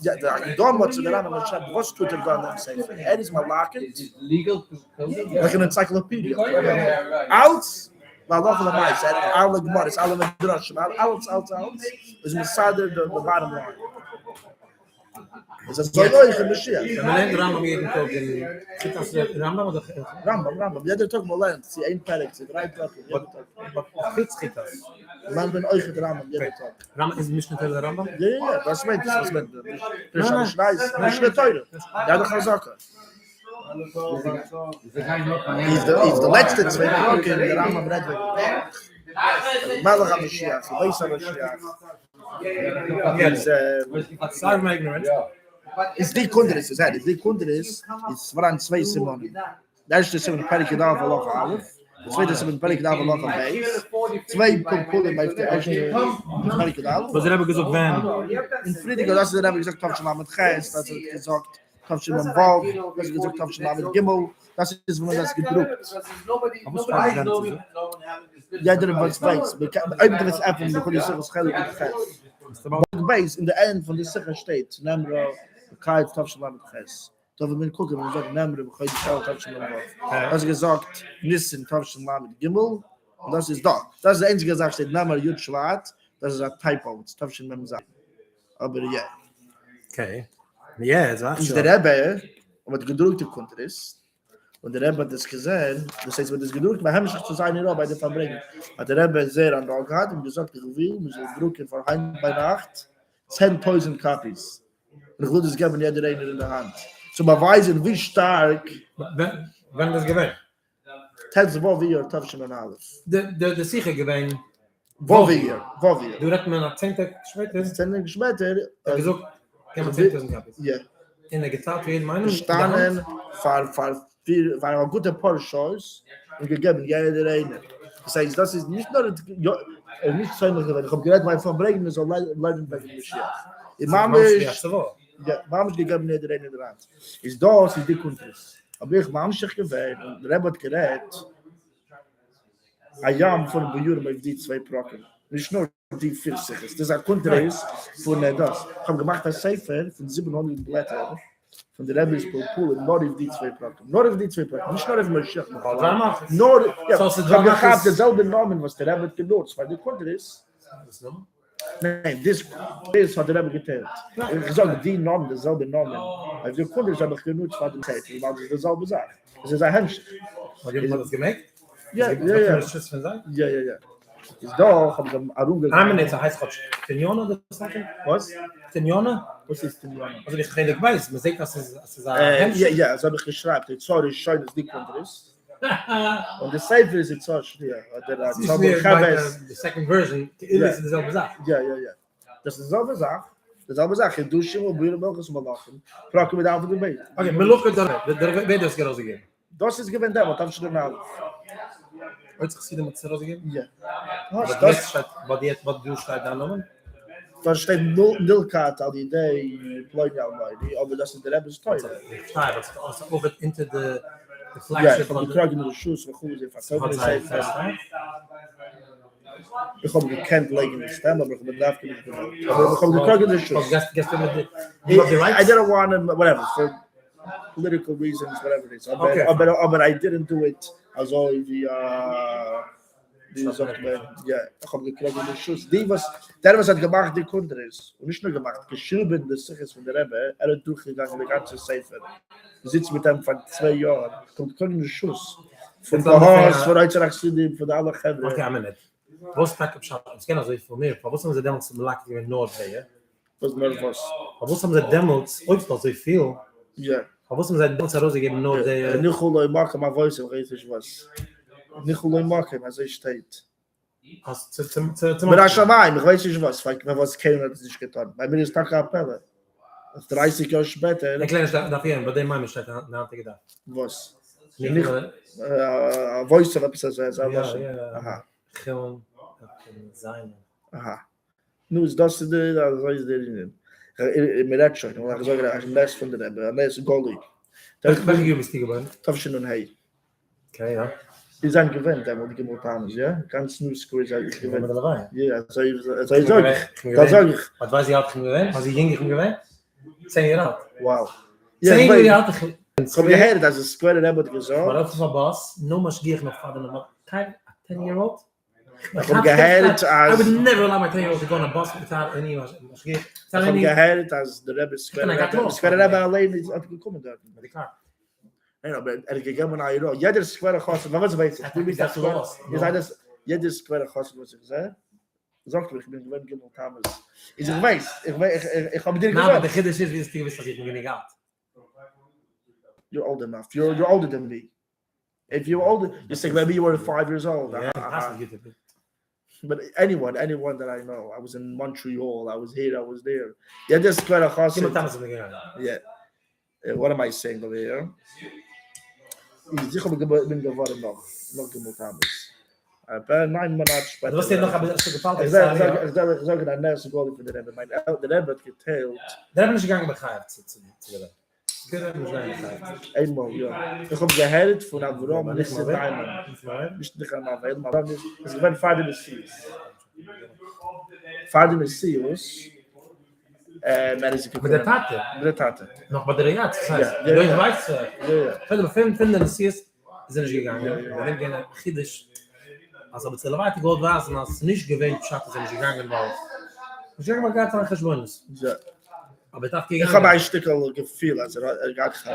Ja, der Donner zu der Rambam schreibt, was tut dann im Sefer? Ist mal Laken. Legal to Like an encyclopedia. Out, maar wat van mij zijn, alle Gemaras, alle Medrashim, alles, is Masada the bottom line. Is dat zo leuk in Mashiach? Man lernt Rambam jeden Tag in Chitas Rambam oder Rambam. Jeder Tag mal lernt, sie ein Perek, sie drei Platten, jeder Tag. Chitz Chitas. Man bin euch der Rambam, jeder Tag. Rambam ist Mishnah der Rambam? Ja, was meint das? Was meint das? Das ist nicht teuer. Ja, doch Chazaka. Is de letzte twee broken in de Rambam red weg. Malach HaMashiach, Beis HaMashiach. Sorry my ignorance. Is die Kunderis, is die Kunderis, is voran twee simonen. De eerste simon Perike Dav Aloch Alef. De tweede simon Perike Dav Aloch Beis. Twee pulpulen bij de eerste Perike Dav. Was hebben gezegd wenn? In Friedrich, dat is de Rebbe gezegd, Tavshem met Geist, dat is gezegd, Tavshem met Vav, dat is gezegd, Tavshem met Gimel. Dat is wanneer dat gedrukt. Jeder was weiß. Eigentlich ist einfach, du kannst sagen, schell und Geist. Weiß, in der End von der Sache steht, Nemra, Kait, Tavshem mit Geist. Da wir gucken, wenn wir sagen, Nemra, Kait, Tavshem mit Vav. Das ist gesagt, Nissen, Tavshem mit Gimel. Und das ist da. Das ist der einzige Sache, steht Nemra, Jud, Schwarz. Das ist ein Typo, Tavshem mit Vav. Aber ja. Okay. Ja, das war Der Rebbe, mit gedruckte Konter ist, und der Rebbe hat das gesehen, das heißt, wenn das gedruckt, bei ihm zu sein, bei der Verbringung, hat der Rebbe sehr an der gehabt und gesagt, ich will, muss ich drucken von Heim bei Nacht, 10.000 Copies. Und ich will das geben, jeder eine in der Hand. Zu beweisen, wie stark, wenn das gewinnt. Tets wo wir, Tavshem und alles. Der sicher gewinnt. Wo wir. Du redest mir nach 10 Tage später. 10 Tage später, gesagt, kann man 10.000 Copies. ja. In der Gitarre für jeden Meinung. Gestanden, war ein guter Porsche und gegeben, jeder eine. Das heißt, das ist nicht nur, nicht zweimal gewesen. Ich habe geredet, mein Verbringen soll leiden wegen dem Mashiach. Imam ist gegeben, jeder eine dran. Ist das, ist die Kunst. Aber ich habe mich gewählt und der Rebbe hat geredet, ein Jahr von Bejurem auf die zwei Brocken. Nicht nur die 40. Das ist ein Kunst von das. Ich habe gemacht ein Sefer von 700 Blättern. Von der Rebbes Pulpul, nur auf die zwei Brocken. Nur auf die zwei Brocken. Nicht nur auf Mashiach. Nur, ja, ich habe gehabt denselben Namen, was der Rebbe hat genutzt, weil die Kunst ist. Nein, das hat der Rebbe geteilt. Ich sage, die Namen, derselbe Namen. Also die Kunst habe ich genutzt, was ich gesagt habe. Das ist dieselbe Sache. Das ist ein Handstück. Hat jemand das gemerkt? Ja. Ja. Ist doch, haben sie Arunga. Minute heißt Gott. Tenjona, das sagt er? Was? Tenjona? Was ist Tenjona? Also ich rede weiß, man sieht, dass es ja, so habe ich geschrieben. Die Zorri ist schön, dass die Kunst ist. Und der Sefer ist jetzt so schwer. Der the second version ist dieselbe Sache. Ja. Das ist dieselbe Sache. Ich dusche und probiere welches mal machen. Frage mit einfach dabei. Okay, Meluche der wird das gerade geben. Das ist gewinnt, was habe ich schon mal. Heute gesehen mit Zero geben? Ja. Was du schreibst da noch? Da steht Nilkat al die Idee, Pleunia Almighty, aber das ist der Rebbes teuer. Ja, das ist auch into the Ja, flagship ich habe gekriegt in den Schuss, wo ich verkaufen. Ich habe gekannt legen in Stem, aber ich habe gedacht, ich habe gekriegt in den Schuss. I didn't want him, whatever. political reasons, whatever it is. Okay. But I didn't do it as all die sagt mir, ja, ich habe gekriegt den Schuss. Der was hat gemacht, die Kunde ist. Und nicht nur gemacht, geschrieben, das Siches von der Rebbe, hat durchgegangen, die ganze Sefer. Du sitzt mit ihm von 2 Jahren, kommt keinen Schuss. Von der Haus, von der Charaksidin, von der aller Chevre. Okay, I'm in it. Was pack up shop? Ich kenne also ich von mir. Was haben sie damals zum Lack in Nordwege? Was mir was. Was haben sie damals euch so viel? Ja. Was haben sie damals rausgegeben in Nordwege? Nicht nur machen, mal weiß ich was. Nicht nur machen, also ich steht. Als zu Aber das schon mal, ich weiß nicht was, weil mir was keiner hat nicht getan. Bei mir ist Tag Appelle. 30 Jahre später. Ich kleine Stadt dafür, bei dem Mann steht da gedacht. Was? Nicht Voice of episode ja. Aha. Gewoon sein. Aha. Nu is dat de so is der in mir hat schon, ich sage ein Nest von der ein Nest Goalie. Das war ich mistig geworden. Darf schon und hey. Okay, ja. Die sind gewinnt, der wurde gemotan, ja? Ganz new scores eigentlich gewinnt. Dabei. Ja, so das sage ich. Was weiß ich hat gewinnt? Was ich hingegen gewinnt? 10 Jahre. Wow. 10 Jahre. Komm je her, das ist square der wurde gesagt. Maar dat is van Bas, no mas geef nog vader nog maar 10-year-old. Ich habe gehört, I would never allow my 10-year-old to go on a bus without any was geef. Ich habe gehört, dass der Rebbes square Rebbe allein ist gekommen dort. Met die klaar. Nein, aber gegangen nach Euro. Jeder square Gasse, was weiß ich. Du bist das los. Ihr seid das jeder square Gasse, was ich gesagt. Sagt mir, ich bin gewinnt gemotan. Ich weiß, ich habe dir gesagt. Maar de giddes is wie het gewist dat je het niet gaat. You're old enough. You're older than me. If you're older, you say maybe you were 5 years old. But anyone that I know, I was in Montreal, I was here, I was there. Yeah, this is quite a hustle. Yeah. What am I saying over here? Ich bin geworden noch gemotames. Aber 9 Monate später. Was steht noch aber so gefallen? Ich sage dann nächste Goal für der Rebbe. Mein der Rebbe hat geteilt. Der haben nicht gegangen begreift zu der. Einmal, ja. Ich habe gehört von Abraham, nicht zu Diamond. Nicht einmal, weil man dann ist, es war Vater Messias. Vater Messias, Mit der Tate? Mit der Tate. Noch bei der Riyad, das heißt, du weißt, wenn finden, dass sie ist, sind nicht gegangen. Wenn gehen Chiddisch, also bei Zelawati Gold war es, als nicht gewähnt, Schatten sind nicht gegangen, weil ich sage mal, gar nicht geschwonnen ist. Ja. Aber ich habe ein Stück Gefühl, also gar nicht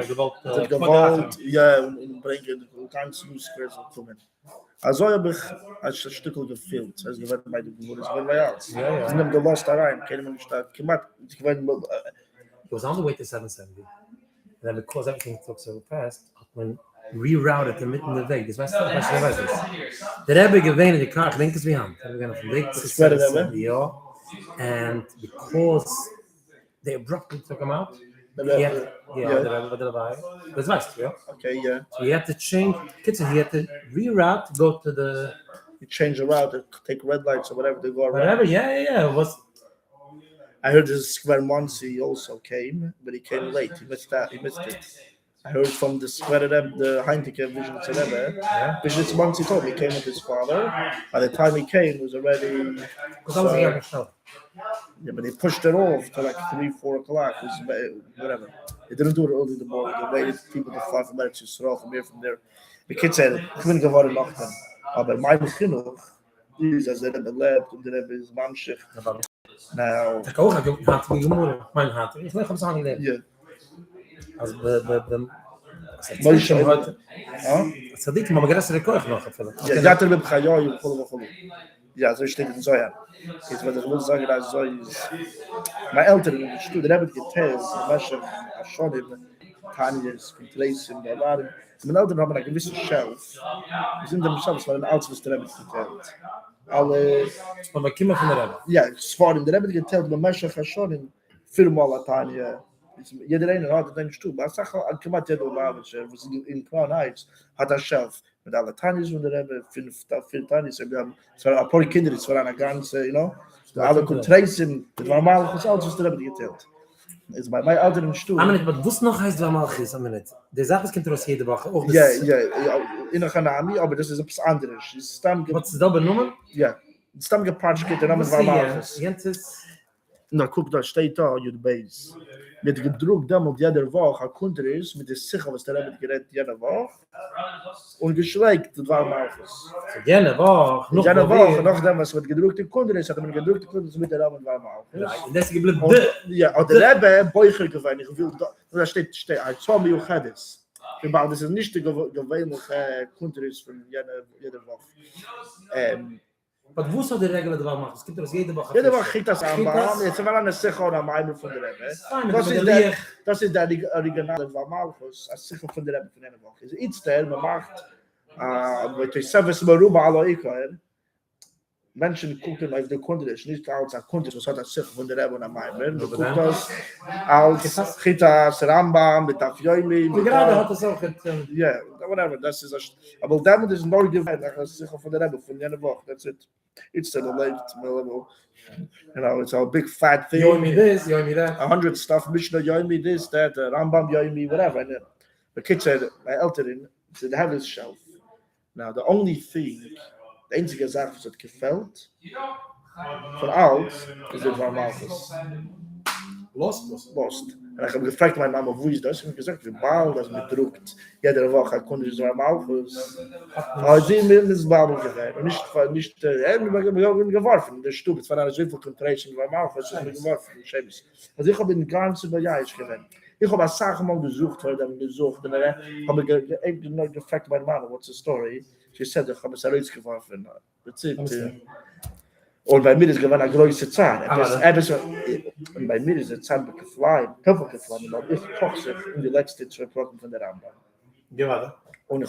gewollt, ja, und bringen ganz Newsquares kommen. Also habe ich ein Stück gefühlt, also wenn bei den Geburt ist, wenn wir jetzt. Ich nehme die Last da rein, keine man nicht gemacht. Ich weiß, it was on the way to 770. And then because everything took so fast, hat man rerouted mitten in der Weg. Das weißt du, was ich weiß. Der Rebbe gewähnt, die Karte, denke es wie Hand. Der Rebbe von Weg zu 770, ja. And because they abruptly took him out, he had to change. He had to reroute, go to the. He changed the route, take red lights or whatever they go around. Whatever, yeah. It was. I heard this Square Monsi also came, but he came late. He missed it. I heard from the Square the Heineke Vision Celebe. Vision Monsi told me he came with his father. By the time he came, it was already. Yeah, but they pushed it off to like 3-4 o'clock. Whatever. They didn't do it early in the morning. They waited people to fly from there to Israel from there. The kid said, "Ich bin geworden Nachten." Aber mein Kind ist, als lebt und ist Mamschich. Now. Ich auch hat mir gemorgen. Mein hat. Ich leg am Sagen leben. Ja. Also the Mal schon heute. صديق ما بقدرش ركوخ noch. Ja, da hat mit Khayo und voll. Ja, so steht in so ja. Jetzt wird er sagen, dass so ist. Meine Eltern in der Studie haben geteilt, was schon in Tanias Place in der Waren. Meine Eltern haben eine gewisse Shelf. Wir sind dem Shelf, weil ein Alts was der haben geteilt. Alle aber Kinder von der Rebbe. Ja, es war in der Rebbe geteilt, mit Mascha schon in viermal Tania. Jeder eine hat den Stuhl, aber sag an Tomat der Lavasch, was in Crown Heights hat ein Shelf mit alle Tanis und der Rebbe 5 Tanis, wir haben zwar ein paar Kinder, es war eine ganze, alle konnten tracen, das war mal was Alts was der Rebbe geteilt. Ist bei mein Eltern im Stuhl. Aber nicht, was noch heißt, war mal ist, aber nicht. Der Sache kommt raus jede Woche. Ja, in der Kanami, aber das ist etwas anderes. Was ist da benommen? Ja, es ist dann gepatscht, der Name war mal. Jetzt ist Na, guck, da steht da, Jud Beis. Mit gedruckt damals jeder Woche, ein Kunde ist, mit der Sicher, was der Rebbe gerät jede Woche, und geschweigt, das war Malchus. So gerne war noch Jede Woche, mehr. noch dem, was mit gedruckte Kunde ist, hat man gedruckte Kunde ist mit der Rebbe war Malchus. Und das geblieben. Ja, und der Rebbe, Beucher gewinnt, ich will, da steht, ein Zombie Uchedis. Das ist nicht der gewöhnliche Kunde ist von jeder Woche. Aber wo soll der Regel da machen? Es gibt das jede Woche. Jede Woche kriegt das an, jetzt war eine Sicher und am Einmal von der Rebbe. Das ist der originale Malchus, als Sicher von der Rebbe von einer Woche. Jetzt man macht, mit der Service Maruba alle Ikoer, Menschen gucken auf die Kunde, nicht als ein Kunde, was hat das Sicher von der Rebbe und am Einmal. Man guckt das als Chitas, Rambam, mit Afyoimi. Gerade hat es auch. Ja, whatever, das ist das. Aber damit ist neu gewesen, das Sicher von der Rebbe von einer Woche, that's it. It's still alive, it's a big fat thing. Yoimi this, Yoimi that. 100 stuff, Mishnah Yoimi this, that, Rambam Yoimi, whatever. And the kid said, my Eltern, said, have this shelf. Now, the only thing, the einzige Sache, was hat gefällt, von alt, ist das war Malchus. Lost. Und ich habe gefragt meine Mama, wo ist das? Und ich habe gesagt, wie bald das bedruckt. Jede Woche konnte ich so ein Malchus. Aber sie mir in das Babel gewesen. Und nicht geworfen in der Stube. Es war eine so viel Concentration bei Malchus. Ich habe geworfen in Schebes. Also ich habe den ganzen Bejahr gewesen. Ich habe eine Sache mal gesucht, weil ich gesucht und habe ich gefragt meine Mama, what's the story? She said, ich habe es rausgeworfen. That's it. Und bei mir ist gewann eine große Zahn. Und bei mir ist die Zahn geflogen, aber ich koche sich in die letzte 2 Wochen von der Rambam. Ja, warte. Und ich